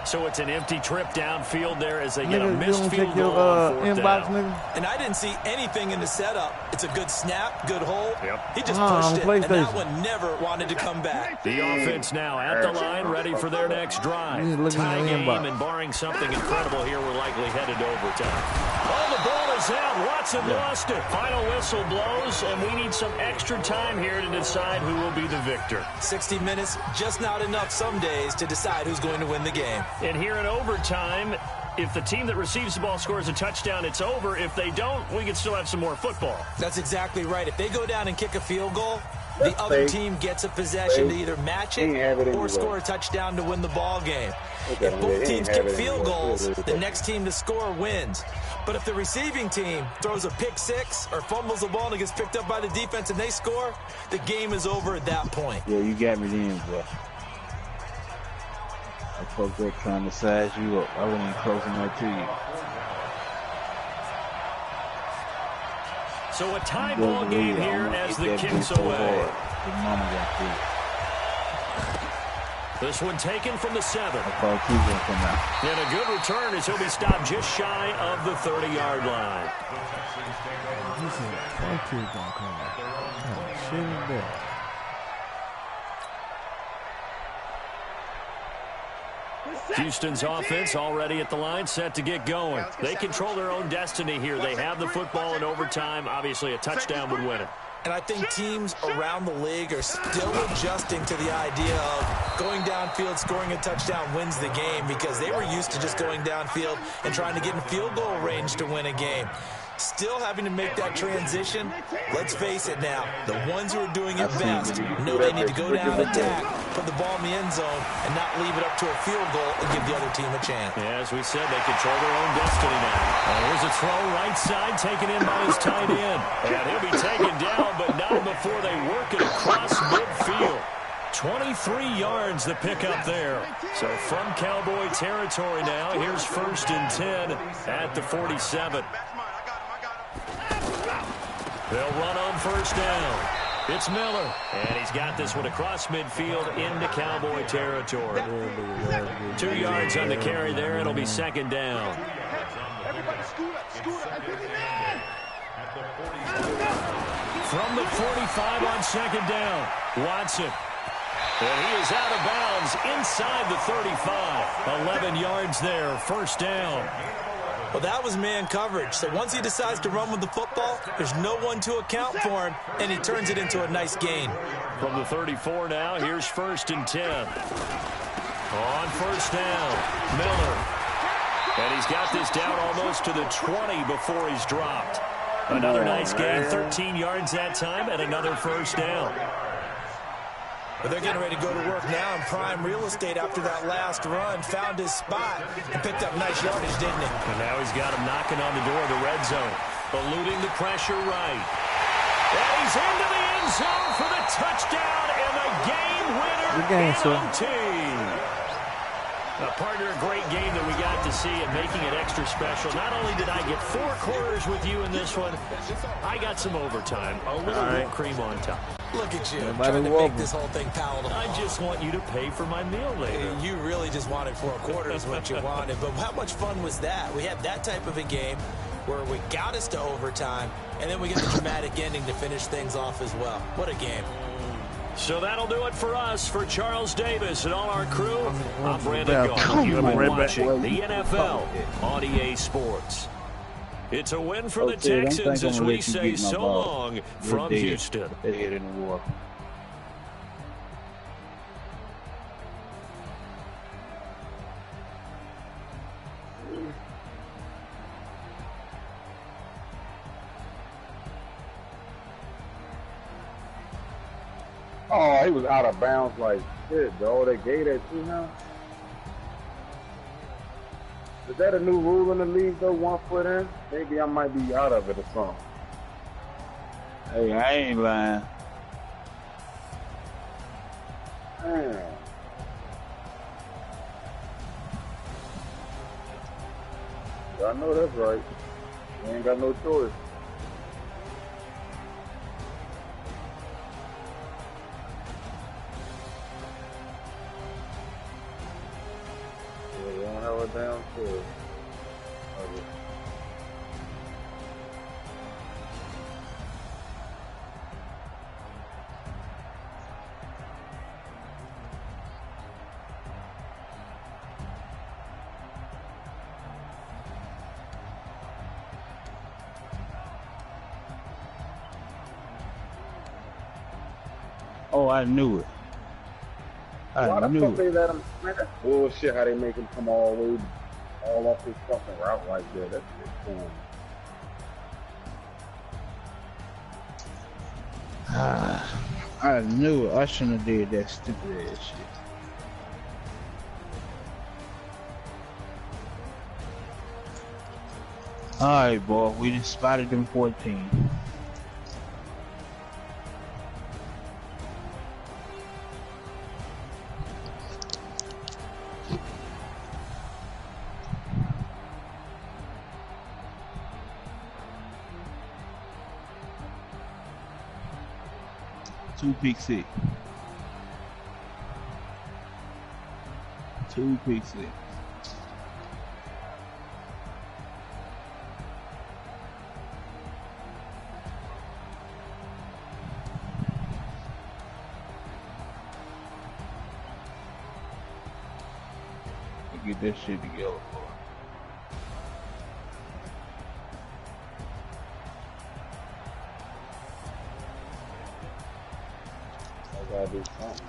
So it's an empty trip downfield there as they get a Nigga, you missed don't field check goal your on 4th inbox, down. nigga? And I didn't see anything in the setup. It's a good snap, good hold. Yep. He just on pushed it, and that PlayStation. one never wanted to come back. The offense now at the line, ready for their next drive. He's looking Tie at the game, inbox. and barring something incredible here, we're likely headed to overtime. Oh, the ball is out. Watson lost it. Final whistle blows, and we need some extra time here to decide who will be the victor. 60 minutes, just not enough some days to decide who's going to win the game. And here in overtime, if the team that receives the ball scores a touchdown, it's over. If they don't, we can still have some more football. That's exactly right. If they go down and kick a field goal, the other team gets a possession to either match it or score a touchdown to win the ball game. If both teams kick field goals, the next team to score wins. But if the receiving team throws a pick six or fumbles the ball and it gets picked up by the defense and they score, the game is over at that point. Yeah, you got me then, bro. fucked up trying to size you up. I wasn't even close enough to you. So a tie ball game here as the kick's away. This one taken from the 7. And a good return as he'll be stopped just shy of the 30-yard line. This is a funky gonna come out. Oh, shit in there. Houston's offense already at the line, set to get going. They control their own destiny here. They have the football in overtime. Obviously, a touchdown would win it. And I think teams around the league are still adjusting to the idea of going downfield, scoring a touchdown wins the game, because they were used to just going downfield and trying to get in field goal range to win a game. Still having to make that transition. Let's face it now, the ones who are doing it best know they need to go down and attack, put the ball in the end zone, and not leave it up to a field goal and give the other team a chance. Yeah, as we said, they control their own destiny now. Here's a throw right side, taken in by his tight end. And he'll be taken down, but not before they work it across midfield. 23 yards the pickup there. So from Cowboy territory now, here's 1st and 10 at the 47. They'll run on 1st down. It's Miller, and he's got this one across midfield into Cowboy territory. 2 yards on the carry there. It'll be 2nd down. From the 45 on 2nd down, Watson. And he is out of bounds inside the 35. 11 yards there, 1st down. Well, that was man coverage. So once he decides to run with the football, there's no one to account for him, and he turns it into a nice gain. From the 34 now, here's 1st and 10. On 1st down, Miller. And he's got this down almost to the 20 before he's dropped. Another nice gain, 13 yards that time, and another 1st down. But they're getting ready to go to work now in prime real estate after that last run. Found his spot and picked up nice yardage, didn't he? And now he's got him knocking on the door of the red zone. Eluding the pressure right. And he's into the end zone for the touchdown and the game winner in OT. Partner, a great game that we got to see and making it extra special. Not only did I get 4 quarters with you in this one, I got some overtime. A little whipped cream on top. Look at you, trying to make this whole thing palatable. I just want you to pay for my meal later. You really just wanted 4 quarters what you wanted, but how much fun was that? We had that type of a game where we got us to overtime, and then we get the dramatic ending to finish things off as well. What a game. So that'll do it for us. For Charles Davis and all our crew, I'm Brandon Gault. You've been watching the NFL on EA Sports. It's a win for the Texans as we say so long from Houston. They're headed in the war. Oh, he was out of bounds like shit, bro. They gave that to him. Is that a new rule in the league, though? 1 foot in? Maybe I might be out of it or something. Hey, I ain't lying. Damn. I know that's right. You ain't got no choice. Yeah, you don't have a damn choice. Oh, I knew it. Why the fuck they let him, man, that's bullshit how they make him come all the way, all off his fucking route like that. That's just cool. I knew it. I shouldn't have did that stupid ass shit. Alright, boy. We just spotted them 14. 2 pick six. 2 pick six. Get that shit together, boy. I gotta do something.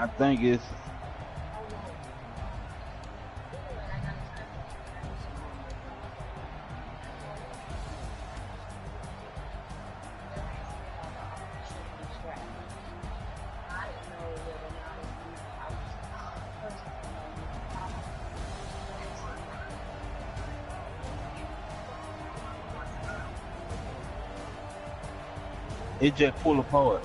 I think it's just full apart.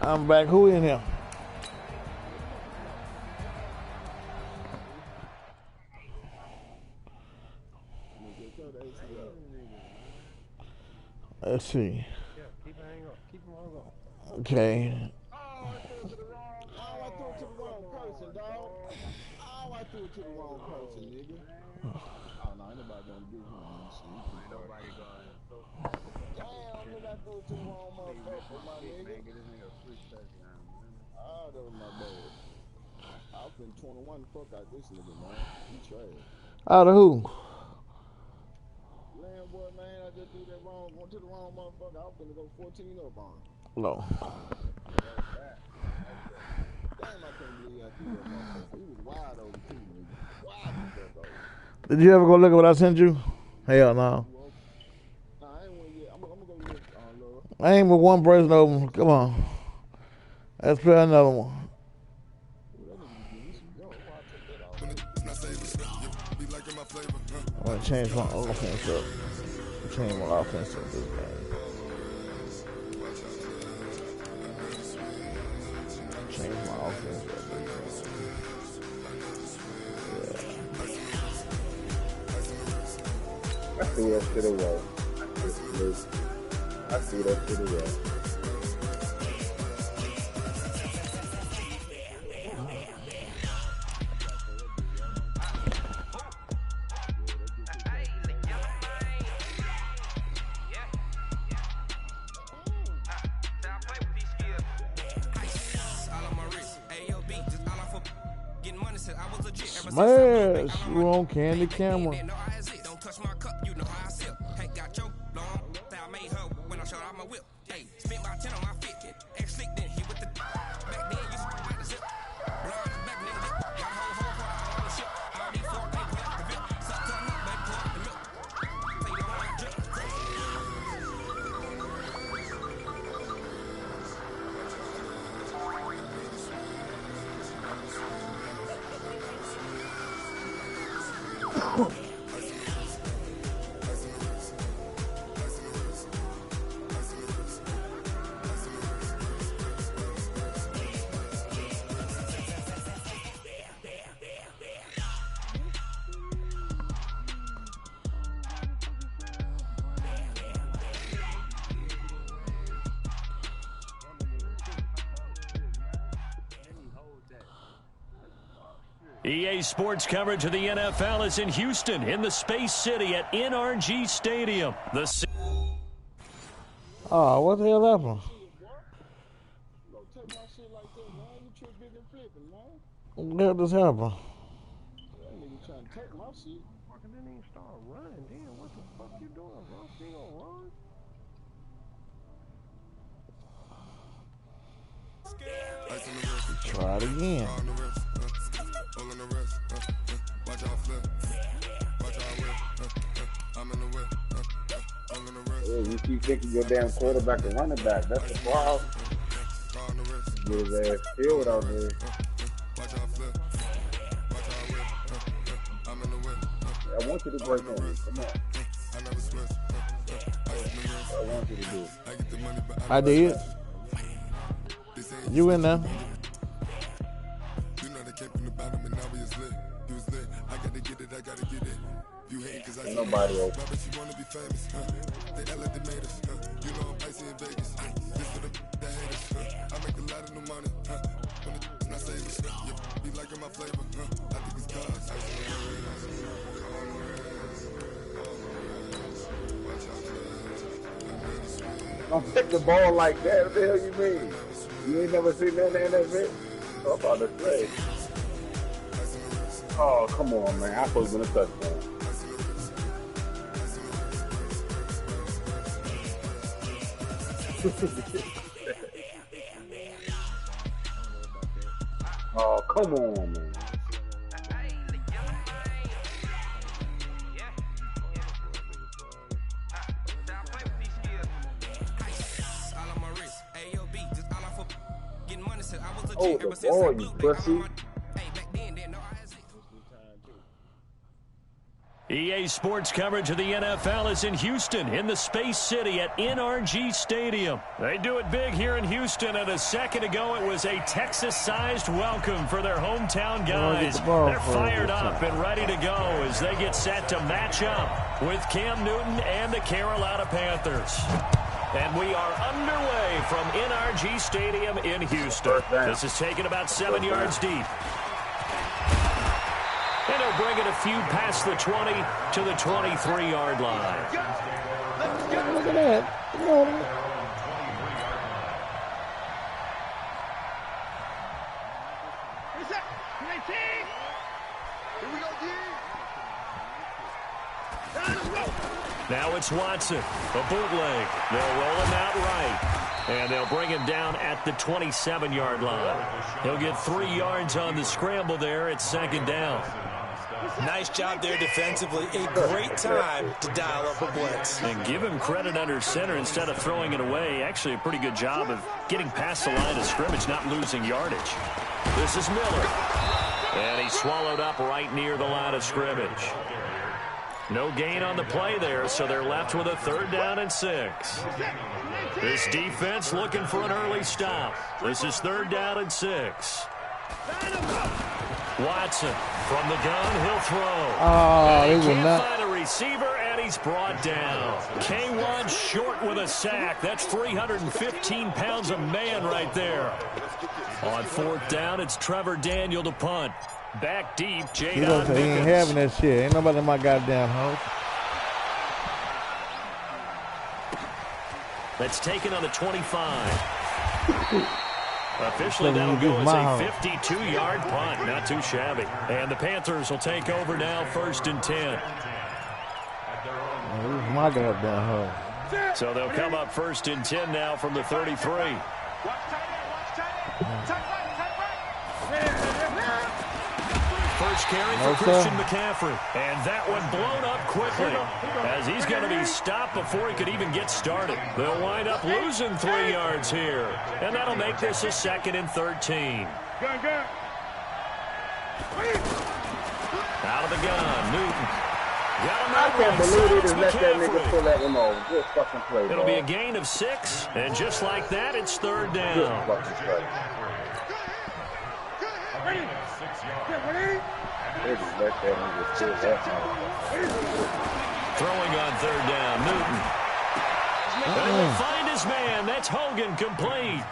I'm back. Who in here? Let's see. Okay. Out of who? No. Did you ever go look at what I sent you? Hell no. I ain't with one person over. Come on. Let's play another one. I want to change my offense up. Change my offense up this game. Change my offense up this game. I see that shit away. I see that shit away. Smash! You on Candy Camera. EA Sports coverage of the NFL is in Houston, in the Space City at NRG Stadium. Oh, what the hell happened? What the hell just happened? Try it again. You keep thinking your damn quarterback and running back. That's the problem. Get his ass killed out there. I want you to break on me. Come on. I want you to do it. I did. You in there? Ain't nobody open. Don't pick the ball like that. What the hell you mean? You ain't never seen that in that video? I'm about to say. Oh, come on, man. I supposed to been a touchdown. Oh, come on, man. Oh, the ball, you pussy. EA Sports coverage of the NFL is in Houston, in the Space City at NRG Stadium. They do it big here in Houston, and a second ago it was a Texas-sized welcome for their hometown guys. They're fired up and ready to go as they get set to match up with Cam Newton and the Carolina Panthers. And we are underway from NRG Stadium in Houston. This is taken about 7 yards deep. And he'll bring it a few past the 20 to the 23-yard line. Look at that. Come on. Now it's Watson, a bootleg. They'll roll him out right, and they'll bring him down at the 27-yard line. He'll get 3 yards on the scramble there at second down. Nice job there defensively. A great time to dial up a blitz. And give him credit under center instead of throwing it away. Actually a pretty good job of getting past the line of scrimmage, not losing yardage. This is Miller. And he's swallowed up right near the line of scrimmage. No gain on the play there, so they're left with a 3rd down and 6. This defense looking for an early stop. This is 3rd down and 6. Watson from the gun, he'll throw. Oh, he can't find a receiver, and he's brought down. K1 short with a sack. That's 315 pounds of man right there. On 4th down, it's Trevor Daniel to punt. Back deep, Jadon Mickens. He ain't having that shit. Ain't nobody in my goddamn house. That's taken on the 25. Officially, that'll go as a 52-yard punt. Not too shabby. And the Panthers will take over now, 1st and 10. This is my goddamn house. So they'll come up 1st and 10 now from the 33. First carry for Christian McCaffrey. And that one blown up quickly as he's going to be stopped before he could even get started. They'll wind up losing 3 yards here. And that'll make this a 2nd and 13. Out of the gun, Newton. I can't believe they just let that nigga pull that one off. Good fucking play, It'll be a gain of 6. And just like that, it's 3rd down. Good fucking play. Throwing on 3rd down, Newton. And he'll find his man. That's Hogan complete.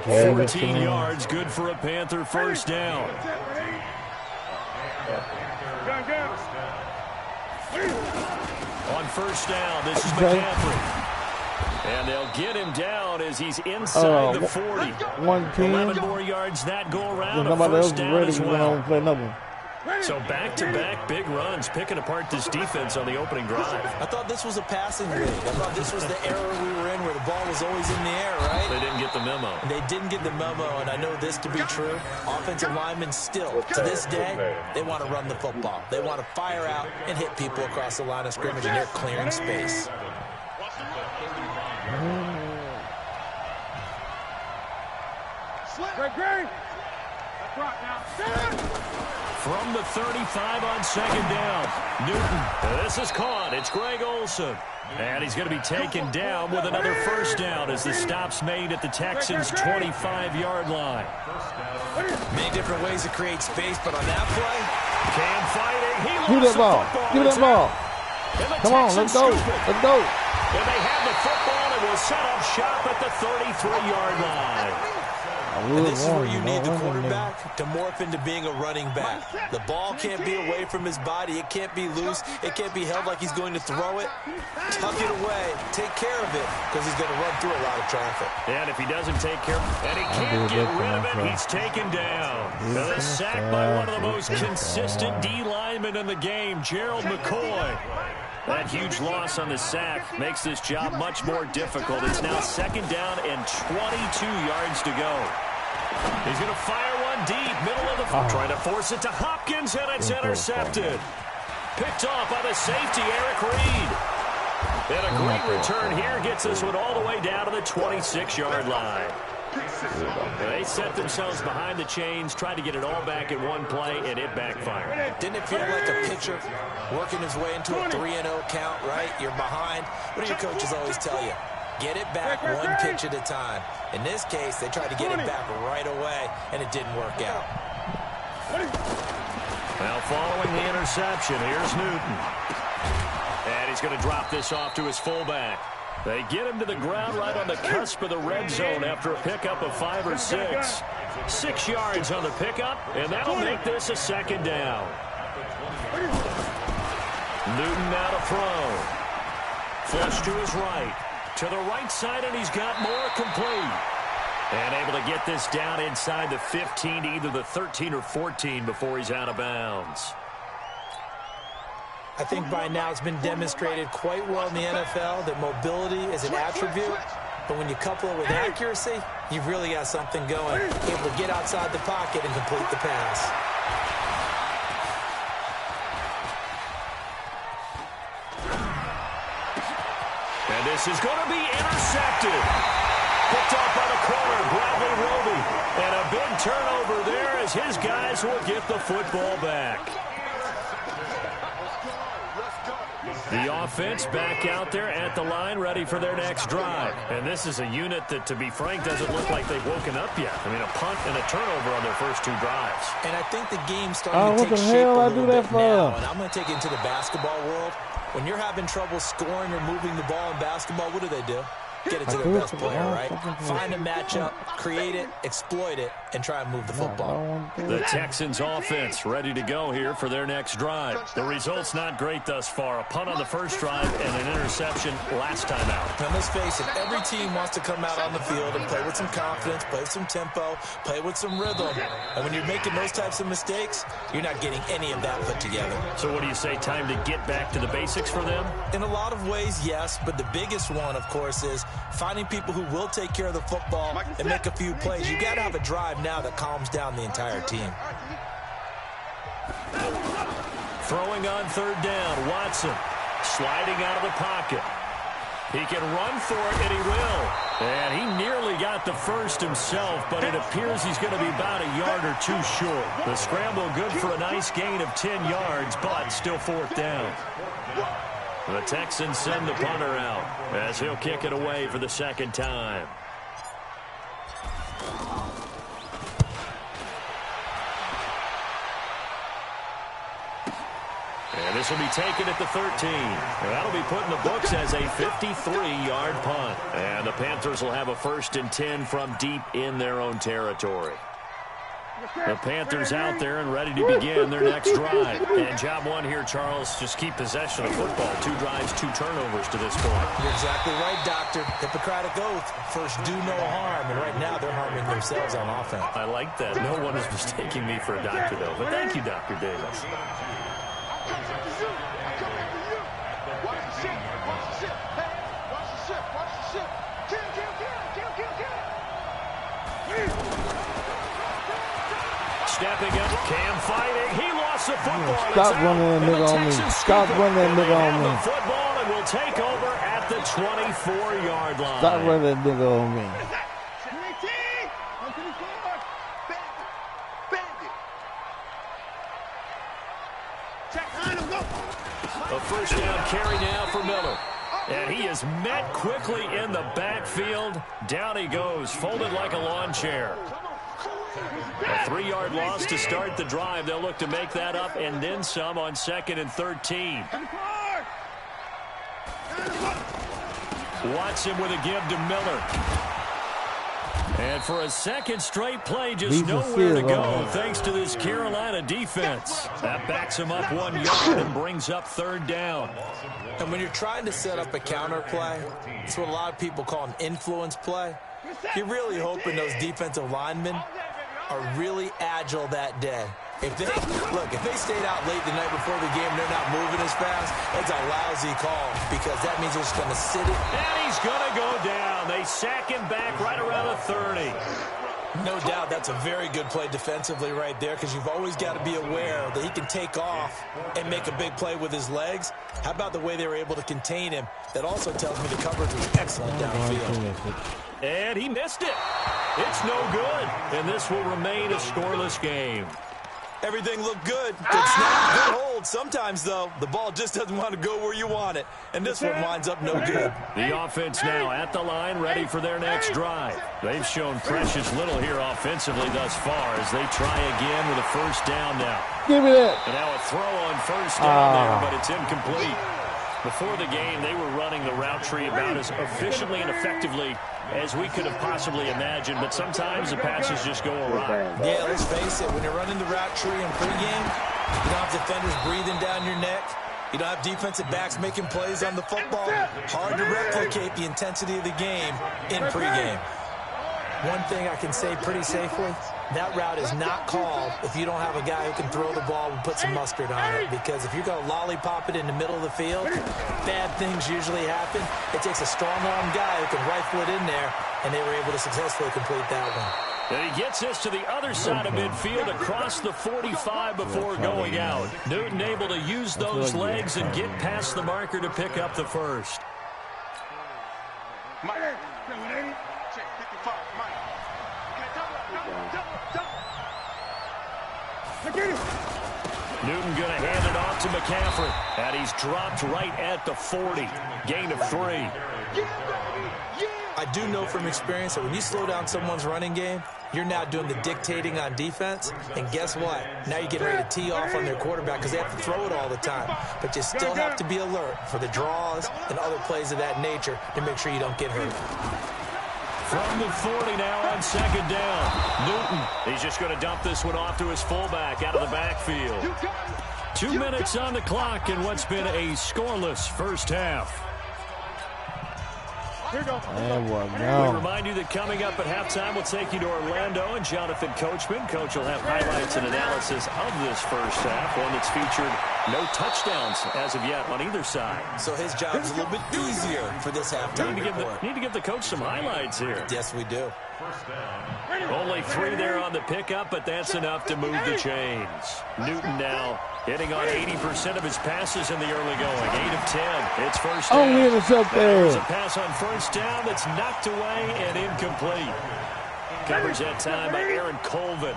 14 yards, good for a Panther 1st down. On first down, this is McCaffrey. And they'll get him down as he's inside the 40. 11 more yards that go around. A first down as well. So back-to-back big runs, picking apart this defense on the opening drive. I thought this was a passing league. I thought this was the era we were in where the ball was always in the air, right? They didn't get the memo. They didn't get the memo, and I know this to be true. Offensive linemen still, to this day, they want to run the football. They want to fire out and hit people across the line of scrimmage, and they're clearing space. From the 35 on second down, Newton. This is caught. It's Greg Olsen. And he's going to be taken down with another first down as the stop's made at the Texans' 25-yard line. Many different ways to create space, but on that play, Cam fighting. He Give that ball. Give that ball. Come on, let's go. Let's go. And they have the football and will set up shop at the 33-yard line. And this is where you need the quarterback to morph into being a running back. The ball can't be away from his body. It can't be loose. It can't be held like he's going to throw it. Tuck it away. Take care of it because he's going to run through a lot of traffic. And if he doesn't take care of it, and he can't get rid of it, he's taken down. The sack by one of the most consistent D linemen in the game, Gerald McCoy. That huge loss on the sack makes this job much more difficult. It's now second down and 22 yards to go. He's going to fire one deep, middle of the field, trying to force it to Hopkins, and it's intercepted. Picked off by the safety, Eric Reed. And a great return here gets this one all the way down to the 26-yard line. They set themselves behind the chains, tried to get it all back in one play, and it backfired. Didn't it feel like a pitcher working his way into a 3-0 count, right? You're behind. What do your coaches always tell you? Get it back one pitch at a time. In this case, they tried to get it back right away, and it didn't work out. Well, following the interception, here's Newton. And he's going to drop this off to his fullback. They get him to the ground right on the cusp of the red zone after a pickup of 5 or 6. 6 yards on the pickup, and that'll make this a second down. Newton now to throw. Flush to his right. To the right side, and he's got more complete. And able to get this down inside the 15, either the 13 or 14 before he's out of bounds. I think by now it's been demonstrated quite well in the NFL that mobility is an attribute, but when you couple it with accuracy, you've really got something going. Able to get outside the pocket and complete the pass. And this is going to be intercepted. Picked off by the corner, Bradley Roby. And a big turnover there as his guys will get the football back. The offense back out there at the line, ready for their next drive. And this is a unit that, to be frank, doesn't look like they've woken up yet. I mean, a punt and a turnover on their first 2 drives. And I think the game's starting to take shape a little bit now. And I'm going to take it into the basketball world. When you're having trouble scoring or moving the ball in basketball, what do? Get it to their best player, right? Find a matchup, create it, exploit it, and try and move the football. The Texans offense ready to go here for their next drive. The result's not great thus far. A punt on the first drive and an interception last time out. Now, let's face it, every team wants to come out on the field and play with some confidence, play with some tempo, play with some rhythm. And when you're making those types of mistakes, you're not getting any of that put together. So what do you say, time to get back to the basics for them? In a lot of ways, yes, but the biggest one, of course, is finding people who will take care of the football and make a few plays. You got to have a drive now that calms down the entire team. Throwing on third down, Watson sliding out of the pocket. He can run for it, and he will. And he nearly got the first himself, but it appears he's going to be about a yard or 2 short. The scramble good for a nice gain of 10 yards, but still 4th down. The Texans send the punter out as he'll kick it away for the second time. And this will be taken at the 13. And that'll be put in the books as a 53-yard punt. And the Panthers will have a 1st and 10 from deep in their own territory. The Panthers out there and ready to begin their next drive. And job one here, Charles, just keep possession of football. 2 drives, 2 turnovers to this point. You're exactly right, Doctor. Hippocratic oath. First, do no harm. And right now, they're harming themselves on offense. I like that. No one is mistaking me for a doctor, though. But thank you, Dr. Davis. Stepping up, Cam fighting. He lost the football. Stop running that nigga on me. Stop running that nigga on me. The football and will take over at the 24-yard line. Stop running that nigga on me. A first down carry now for Miller. And he is met quickly in the backfield. Down he goes, folded like a lawn chair. A 3-yard loss to start the drive. They'll look to make that up and then some on 2nd and 13. Watson with a give to Miller. And for a second straight play, just nowhere to go thanks to this Carolina defense. That backs him up 1 yard and brings up 3rd down. And when you're trying to set up a counter play, it's what a lot of people call an influence play. You're really hoping those defensive linemen are really agile that day. If they stayed out late the night before the game and they're not moving as fast, it's a lousy call because that means they're just going to sit it. And he's going to go down. They sack him back right around the 30. No doubt that's a very good play defensively right there because you've always got to be aware that he can take off and make a big play with his legs. How about the way they were able to contain him? That also tells me the coverage was excellent downfield. And he missed it. It's no good. And this will remain a scoreless game. Everything looked good. Good snap, good hold. Sometimes, though, the ball just doesn't want to go where you want it. And this one winds up no good. The offense now at the line, ready for their next drive. They've shown precious little here offensively thus far as they try again with a first down now. Give me that. And now a throw on first down there, but it's incomplete. Before the game, they were running the route tree about as efficiently and effectively as we could have possibly imagined, but sometimes the passes just go awry. Yeah, let's face it, when you're running the route tree in pregame, you don't have defenders breathing down your neck. You don't have defensive backs making plays on the football. Hard to replicate the intensity of the game in pregame. One thing I can say pretty safely, that route is not called if you don't have a guy who can throw the ball and put some mustard on it. Because if you're going to lollipop it in the middle of the field, bad things usually happen. It takes a strong-arm guy who can rifle it in there, and they were able to successfully complete that one. And he gets this to the other side of midfield across the 45 before going out. Newton able to use those legs and get past the marker to pick up the first. Mike, check 55, Mike. Newton going to hand it off to McCaffrey. And he's dropped right at the 40. Gain of 3. I do know from experience that when you slow down someone's running game, you're now doing the dictating on defense. And guess what? Now you're getting ready to tee off on their quarterback because they have to throw it all the time. But you still have to be alert for the draws and other plays of that nature to make sure you don't get hurt. From the 40 now on second down. Newton, he's just going to dump this one off to his fullback out of the backfield. 2 minutes on the clock in what's been a scoreless first half. Here we go. We remind you that coming up at halftime, we'll take you to Orlando and Jonathan Coachman. Coach will have highlights and analysis of this first half, one that's featured no touchdowns as of yet on either side. So his job is a little bit easier for this halftime. Need to give the coach some highlights here. Yes, we do. Only 3 there on the pickup, but that's enough to move the chains. Newton now hitting on 80% of his passes in the early going. 8 of 10. It's first down. There's a pass on first down that's knocked away and incomplete. Coverage that time by Aaron Colvin.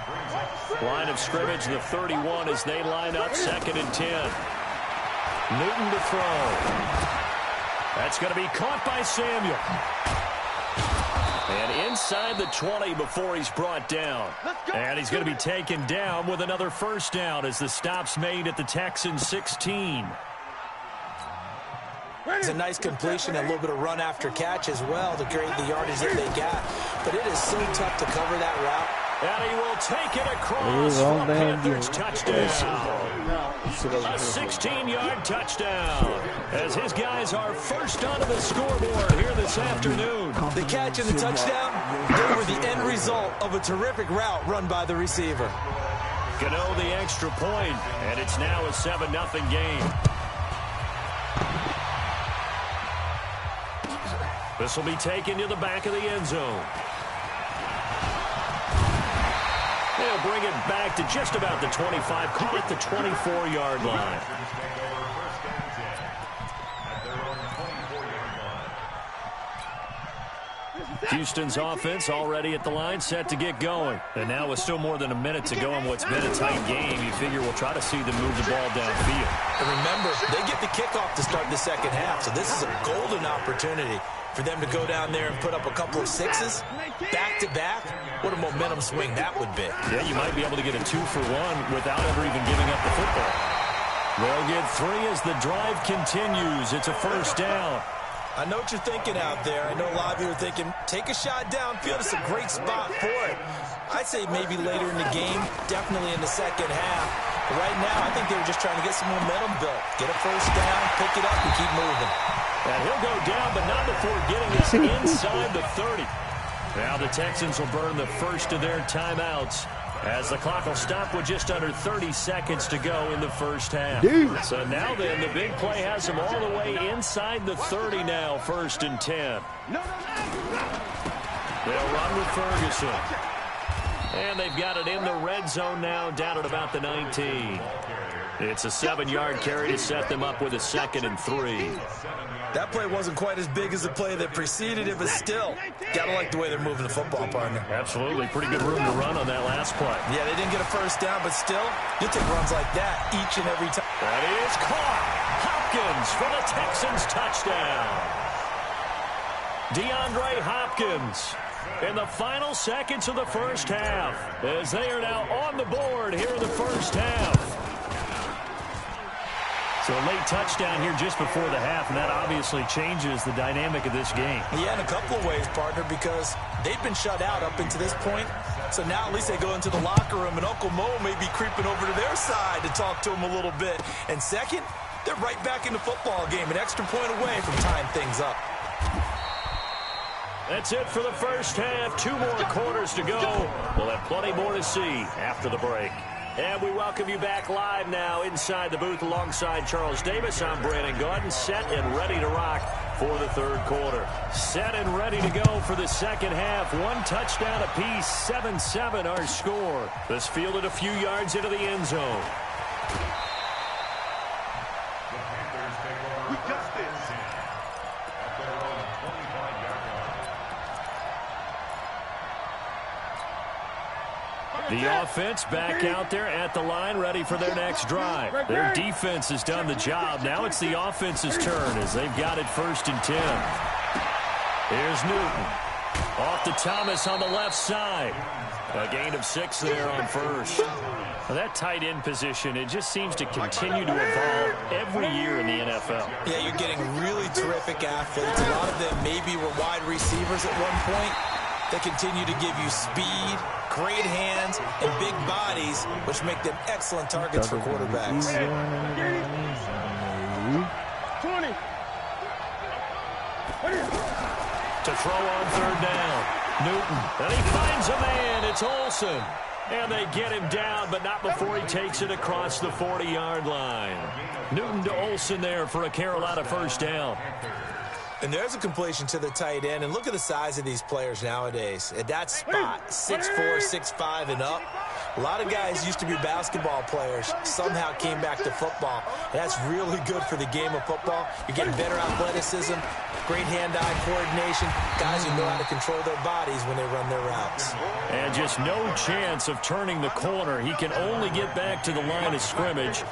Line of scrimmage, the 31 as they line up, 2nd and 10. Newton to throw. That's going to be caught by Samuel. And inside the 20 before he's brought down. And he's going to be taken down with another first down as the stop's made at the Texans 16. It's a nice completion and a little bit of run after catch as well to create the yardage that they got. But it is so tough to cover that route And he will take it across for a Panthers touchdown. A 16-yard touchdown as his guys are first onto the scoreboard here this afternoon. The catch and the touchdown, they were the end result of a terrific route run by the receiver. Gano the extra point, and it's now a 7-0 game. This will be taken to the back of the end zone. They'll bring it back to just about the 25, call it the 24-yard line. Houston's offense already at the line, set to get going. And now with still more than a minute to go in what's been a tight game, you figure we'll try to see them move the ball downfield. And remember, they get the kickoff to start the second half, so this is a golden opportunity for them to go down there and put up a couple of sixes back-to-back. What a momentum swing that would be. Yeah, you might be able to get a 2-for-1 without ever even giving up the football. They'll get 3 as the drive continues. It's a first down. I know what you're thinking out there. I know a lot of you are thinking, take a shot downfield. It's a great spot for it. I'd say maybe later in the game, definitely in the second half. But right now, I think they were just trying to get some momentum built. Get a first down, pick it up, and keep moving. And he'll go down, but not before getting us inside the 30. Now the Texans will burn the first of their timeouts as the clock will stop with just under 30 seconds to go in the first half. So now then, the big play has them all the way inside the 30 now, 1st and 10. They'll run with Ferguson. And they've got it in the red zone now, down at about the 19. It's a 7-yard carry to set them up with a 2nd and 3. That play wasn't quite as big as the play that preceded it, but still, gotta like the way they're moving the football, partner. Absolutely. Pretty good room to run on that last play. Yeah, they didn't get a first down, but still, you take runs like that each and every time. That is caught. Hopkins for the Texans touchdown. DeAndre Hopkins in the final seconds of the first half as they are now on the board here in the first half. So a late touchdown here just before the half, and that obviously changes the dynamic of this game. Yeah, in a couple of ways, partner, because they've been shut out up until this point. So now at least they go into the locker room, and Uncle Mo may be creeping over to their side to talk to him a little bit. And second, they're right back in the football game, an extra point away from tying things up. That's it for the first half. 2 more quarters to go. We'll have plenty more to see after the break. And we welcome you back live now inside the booth alongside Charles Davis. I'm Brandon Gordon, set and ready to rock for the third quarter. Set and ready to go for the second half. 1 touchdown apiece, 7-7 our score. This fielded a few yards into the end zone. We got this. The offense back out there at the line, ready for their next drive. Their defense has done the job. Now it's the offense's turn as they've got it 1st and 10. Here's Newton. Off to Thomas on the left side. A gain of 6 there on first. Well, that tight end position, it just seems to continue to evolve every year in the NFL. Yeah, you're getting really terrific athletes. A lot of them maybe were wide receivers at one point. They continue to give you speed, great hands, and big bodies, which make them excellent targets for quarterbacks. 20. To throw on 3rd down. Newton. And he finds a man. It's Olsen. And they get him down, but not before he takes it across the 40-yard line. Newton to Olsen there for a Carolina first down. And there's a completion to the tight end. And look at the size of these players nowadays. At that spot, 6'4", 6'5", and up. A lot of guys used to be basketball players, somehow came back to football. And that's really good for the game of football. You're getting better athleticism, great hand-eye coordination, guys who know how to control their bodies when they run their routes. And just no chance of turning the corner. He can only get back to the line of scrimmage.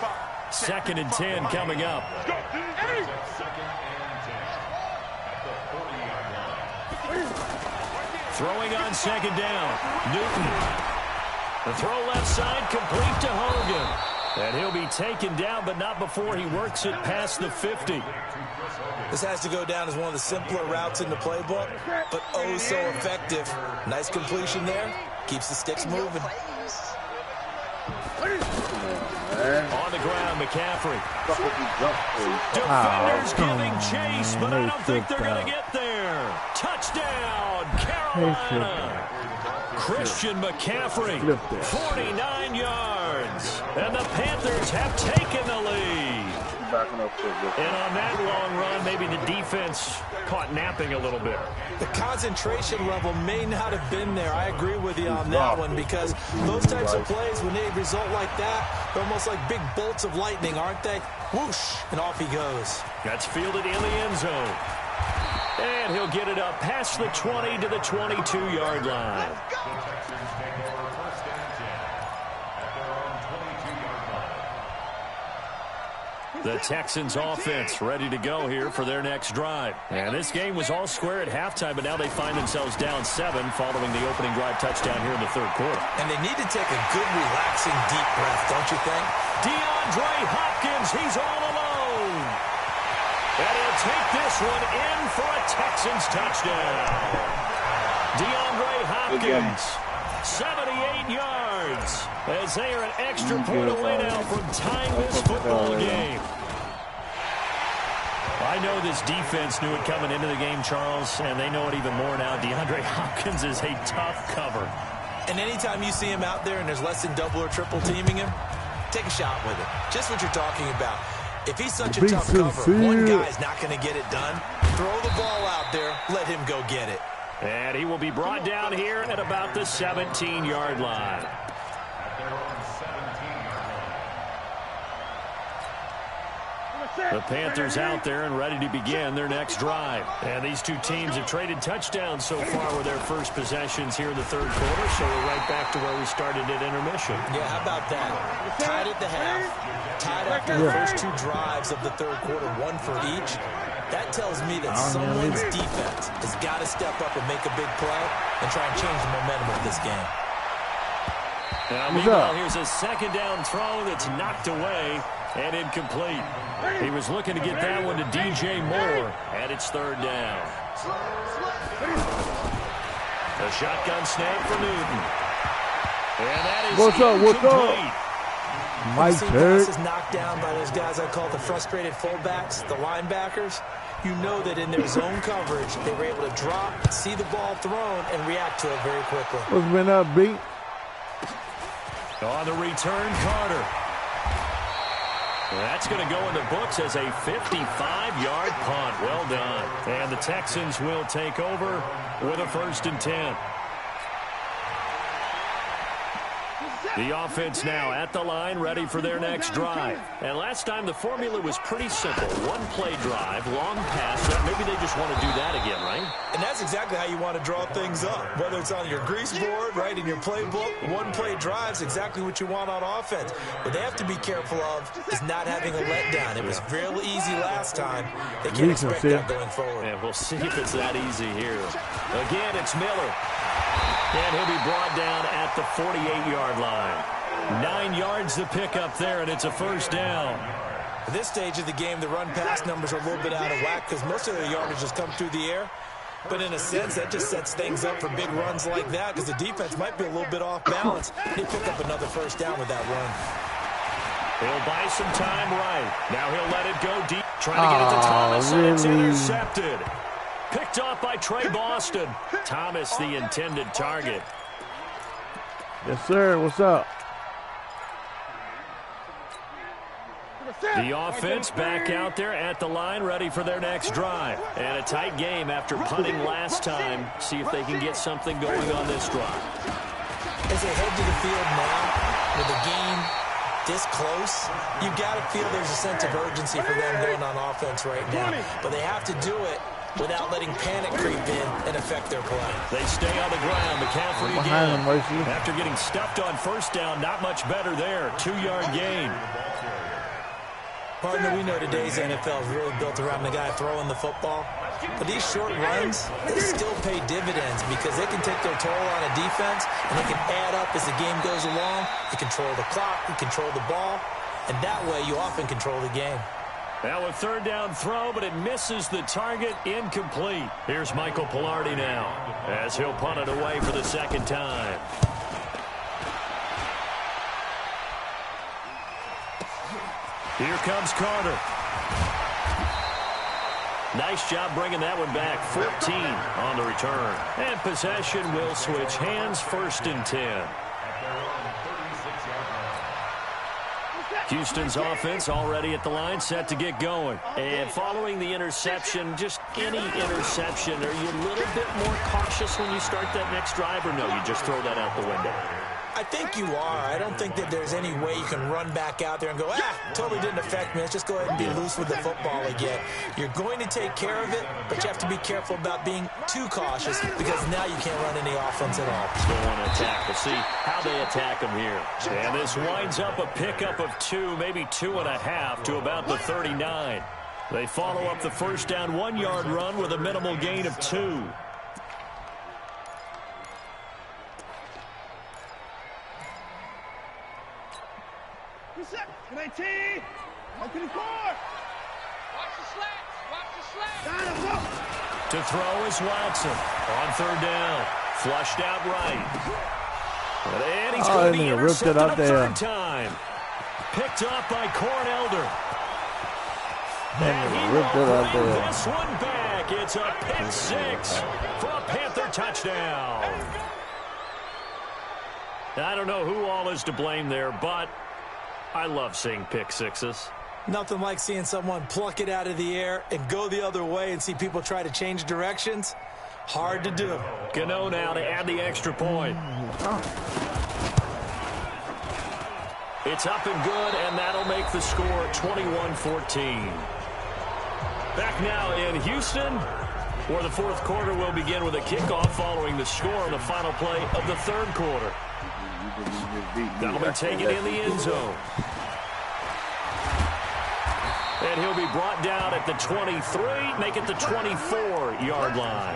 2nd and 10 coming up. Throwing on 2nd down. Newton. The throw left side complete to Hogan. And he'll be taken down, but not before he works it past the 50. This has to go down as one of the simpler routes in the playbook, but oh so effective. Nice completion there. Keeps the sticks moving. On the ground, McCaffrey. Defenders giving chase, but I don't think they're going to get there. Touchdown, Carolina. Christian McCaffrey, 49 yards. And the Panthers have taken the lead. And on that long run, maybe the defense caught napping a little bit. The concentration level may not have been there. I agree with you on that one, because those types of plays, when they result like that, they're almost like big bolts of lightning, aren't they? Whoosh, and off he goes. That's fielded in the end zone. And he'll get it up past the 20 to the 22-yard line. The Texans offense ready to go here for their next drive. And this game was all square at halftime, but now they find themselves down 7 following the opening drive touchdown here in the third quarter. And they need to take a good, relaxing, deep breath, don't you think? DeAndre Hopkins, he's all alone. And he'll take this one in for a Texans touchdown. DeAndre Hopkins, 78 yards, as they are an extra point away now from tying this football game. I know this defense knew it coming into the game, Charles, and they know it even more now. DeAndre Hopkins is a tough cover. And anytime you see him out there and there's less than double or triple teaming him, take a shot with it. Just what you're talking about. If he's such a tough cover, one guy's not going to get it done. Throw the ball out there. Let him go get it. And he will be brought down here at about the 17-yard line. The Panthers out there and ready to begin their next drive. And these two teams have traded touchdowns so far with their first possessions here in the third quarter, so we're right back to where we started at intermission. Yeah, how about that? Tied at the half, tied after the first two drives of the third quarter, one for each. That tells me that someone's defense has got to step up and make a big play and try and change the momentum of this game. Now, meanwhile, here's a second down throw that's knocked away and incomplete. He was looking to get that one to DJ Moore, and it's third down. A shotgun snap for Newton. And that is incomplete. What's up? Mike passes knocked down by those guys I call the frustrated fullbacks, the linebackers. You know that in their zone coverage, they were able to drop, see the ball thrown, and react to it very quickly. What's been up, B? On the return, Carter. That's going to go in the books as a 55-yard punt. Well done. And the Texans will take over with a 1st and 10. The offense now at the line, ready for their next drive. And last time the formula was pretty simple. One-play drive, long pass. Maybe they just want to do that again, right? And that's exactly how you want to draw things up. Whether it's on your grease board, right, in your playbook, one-play drive's exactly what you want on offense. What they have to be careful of is not having a letdown. It was real easy last time. They can't expect that going forward. And we'll see if it's that easy here. Again, it's Miller. And he'll be brought down at the 48-yard line. 9 yards to pick up there, and it's a 1st down. At this stage of the game, the run-pass numbers are a little bit out of whack because most of their yardage has come through the air. But in a sense, that just sets things up for big runs like that because the defense might be a little bit off balance. They pick up another 1st down with that run. He'll buy some time right. Now he'll let it go deep. Trying to get it to Thomas, and it's intercepted. Picked off by Trey Boston. Thomas, the intended target. Yes, sir. What's up? The offense back out there at the line, ready for their next drive. And a tight game after punting last time. See if they can get something going on this drive. As they head to the field now, with the game this close, you've got to feel there's a sense of urgency for them going on offense right now. But they have to do it without letting panic creep in and affect their play. They stay on the ground. McCaffrey again. After getting stuffed on 1st down, not much better there. 2-yard gain. Partner, we know today's NFL is really built around the guy throwing the football. But these short runs, they still pay dividends because they can take their toll on a defense and they can add up as the game goes along. You control the clock, you control the ball, and that way you often control the game. Now a third down throw, but it misses the target, incomplete. Here's Michael Pilardi now, as he'll punt it away for the second time. Here comes Carter. Nice job bringing that one back. 14 on the return. And possession will switch hands, 1st and 10. Houston's offense already at the line, set to get going. And following the interception, just any interception, are you a little bit more cautious when you start that next drive, or no, you just throw that out the window? I think you are. I don't think that there's any way you can run back out there and go, totally didn't affect me. Let's just go ahead and be loose with the football again. You're going to take care of it, but you have to be careful about being too cautious because now you can't run any offense at all. Still want to attack. We'll see how they attack them here. And this winds up a pickup of 2, maybe 2.5 to about the 39. They follow up the first down 1-yard run with a minimal gain of 2. To throw is Watson on third down. Flushed out right. And he's going to be intercepted a third time. Picked up by Cornelder. And he will bring this one back. It's a pick 6 for a Panther touchdown. I don't know who all is to blame there, but I love seeing pick 6s. Nothing like seeing someone pluck it out of the air and go the other way and see people try to change directions. Hard to do. Gano now to add the extra point. It's up and good, and that'll make the score 21-14. Back now in Houston, where the fourth quarter will begin with a kickoff following the score on the final play of the third quarter. That'll be taken in the end zone. And he'll be brought down at the 23, make it the 24-yard line.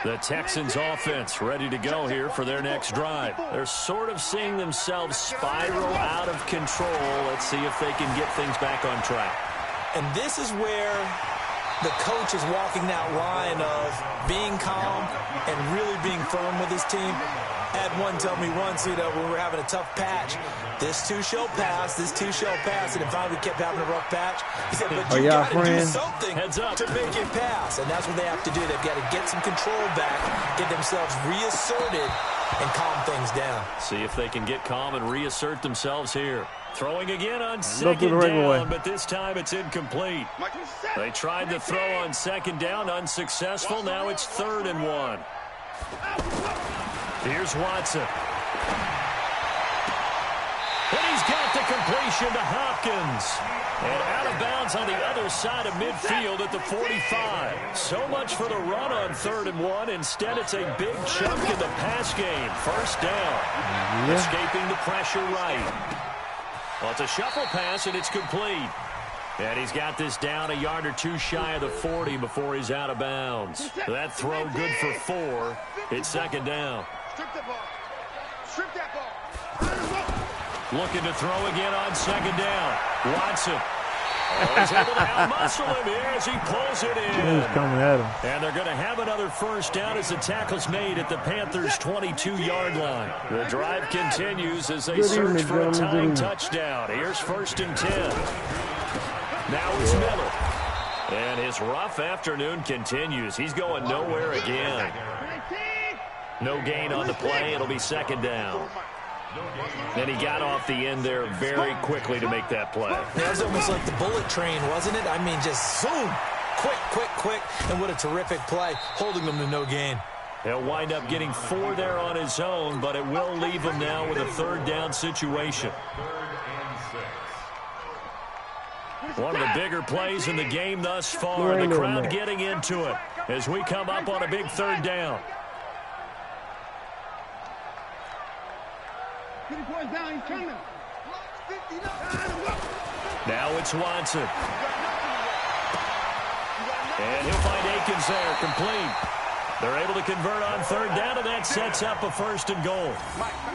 The Texans offense ready to go here for their next drive. They're sort of seeing themselves spiral out of control. Let's see if they can get things back on track. And this is where the coach is walking that line of being calm and really being firm with his team. I had one tell me once, when we were having a tough patch, this too shall pass, this too shall pass, and finally we kept having a rough patch. He said, but you got to do something to make it pass, and that's what they have to do. They've got to get some control back, get themselves reasserted, and calm things down. See if they can get calm and reassert themselves here. Throwing again on second down, but this time it's incomplete. They tried to throw on second down, unsuccessful. Now it's 3rd and 1. Here's Watson. And he's got the completion to Hopkins. And out of bounds on the other side of midfield at the 45. So much for the run on 3rd and 1. Instead, it's a big chunk in the pass game. First down. Escaping the pressure right. Well, it's a shuffle pass, and it's complete. And he's got this down a yard or two shy of the 40 before he's out of bounds. That throw good for 4. It's second down. Strip that ball. Strip that ball. Looking to throw again on second down. Watson. He's able to out-muscle him here as he pulls it in. He's coming at him. And they're going to have another first down as the tackle's made at the Panthers' 22-yard line. The drive continues as they search for a tying touchdown. Here's 1st and 10. Now it's Miller. And his rough afternoon continues. He's going nowhere again. No gain on the play. It'll be second down. And he got off the end there very quickly to make that play. That was almost like the bullet train, wasn't it? I mean, just zoom. Quick. And what a terrific play, holding them to no gain. He'll wind up getting 4 there on his own, but it will leave him now with a 3rd down situation. One of the bigger plays in the game thus far. The crowd getting into it as we come up on a big 3rd down. Now it's Watson. And he'll find Akins there, complete. They're able to convert on third down, and that sets up a first and goal.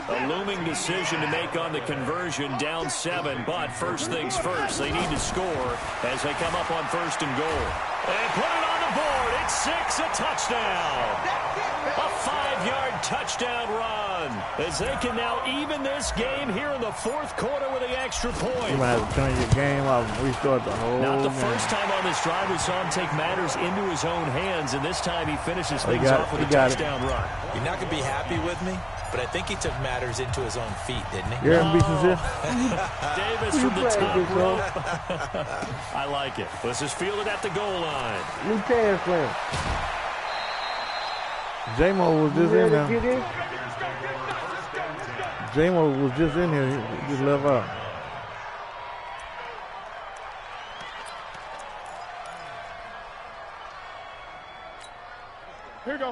A looming decision to make on the conversion, down 7, but first things first, they need to score as they come up on first and goal. And put it on the board. It's 6, a touchdown. A 5-yard touchdown run as they can now even this game here in the fourth quarter with the extra point. You might have to turn your game off and restart the whole Not the game. first time on this drive we saw him take matters into his own hands, and this time he finishes things off with a touchdown run. You're not going to be happy with me, but I think he took matters into his own feet, didn't he? You're in sincere? Davis from the top rope. I like it. This is fielded at the goal line. New pass plan. J-Mo was just in there. J-Mo was just in here. He just left out.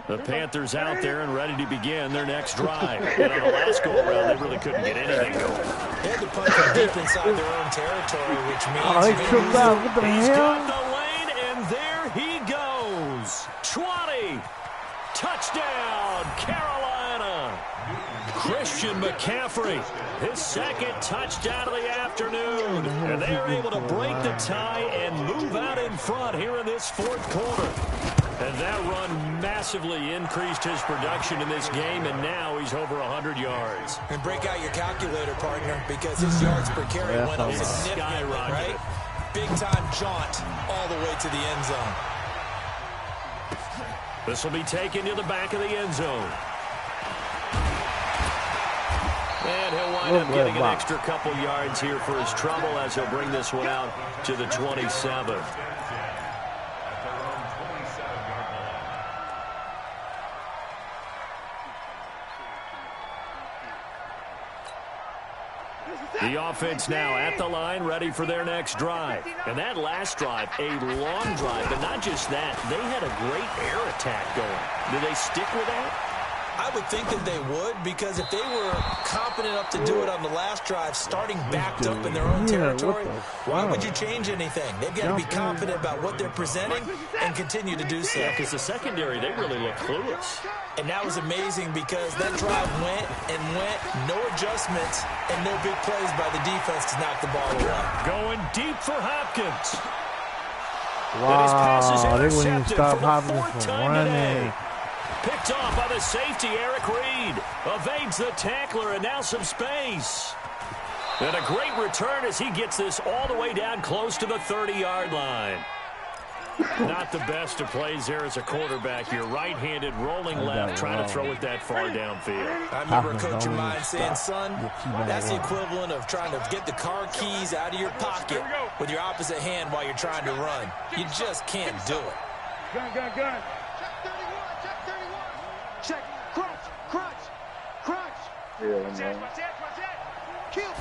The Panthers out there and ready to begin their next drive. And on the last go-around, they really couldn't get anything going. They had to punch it deep inside their own territory, which means they tripped out. What the he's hell? got the lane, and there he goes. 20. Touchdown, Carolina. Christian McCaffrey, his second touchdown of the afternoon. And they are able to break the tie and move out in front here in this fourth quarter. And that run massively increased his production in this game, and now he's over 100 yards. And break out your calculator, partner, because his yards per carry went up significantly, right? Big-time jaunt all the way to the end zone. This will be taken to the back of the end zone. And he'll wind up getting an extra couple yards here for his trouble as he'll bring this one out to the 27. The offense now at the line, ready for their next drive. And that last drive, a long drive, but not just that. They had a great air attack going. Do they stick with that? I would think that they would, because if they were confident enough to do it on the last drive, starting backed up in their own territory, why would you change anything? They've got to be confident about what they're presenting and continue to do so. Yeah, because the secondary, they really look clueless. And that was amazing because that drive went and went, no adjustments, and no big plays by the defense to knock the ball away. Going deep for Hopkins. Wow, they wouldn't even stop Hopkins from running. Picked off by the safety, Eric Reed. Evades the tackler, and now some space. And a great return as he gets this all the way down close to the 30-yard line. Not the best of plays there as a quarterback. You're right-handed, rolling left, trying to throw it that far downfield. I remember a coach of mine saying, son, that's the equivalent of trying to get the car keys out of your pocket with your opposite hand while you're trying to run. You just can't do it. Gun. Check, crunch. Yeah, man. Kill.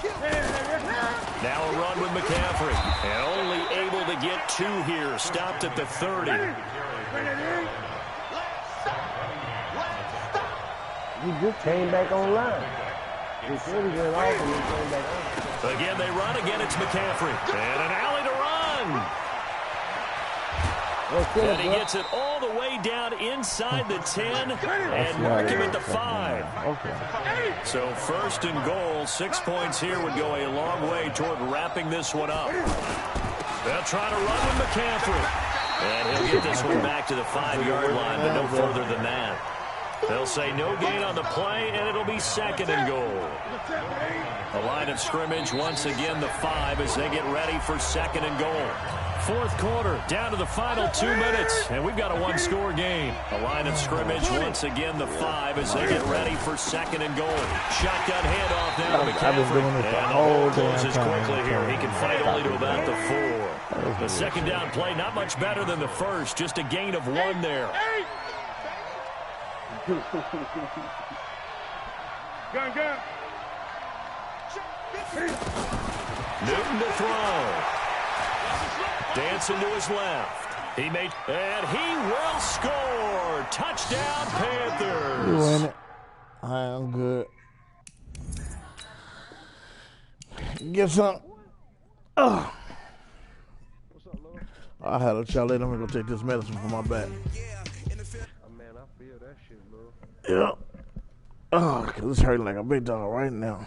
Now a run with McCaffrey. And only able to get 2 here. Stopped at the 30. He just came back online. He said he went off and he came back on. Again, they run. Again, it's McCaffrey. And an alley to run. And he gets it all the way down inside the 10 and mark him at the 5. Okay. So first and goal, 6 points here would go a long way toward wrapping this one up. They'll try to run with McCaffrey. And he'll get this one back to the 5-yard line, but no further than that. They'll say no gain on the play, and it'll be second and goal. The line of scrimmage, once again, the 5 as they get ready for second and goal. Fourth quarter, down to the final 2 minutes, and we've got a 1-score game. The line of scrimmage, once again, the 5 as they get ready for second and goal. Shotgun handoff now to McCaffrey. I've been doing this the and whole the ball closes damn quickly time. here. He can fight only to about the 4. The second down play, not much better than the first, just a gain of 1 there. Gun. Newton to throw. Dancing to his left. He made, and he will score. Touchdown, Panthers. You win it. I am good. Get some. Oh. I had a child. I'm gonna go take this medicine for my back. Man, I feel feel that shit, bro. Yeah. Oh, cause it's hurting like a big dog right now.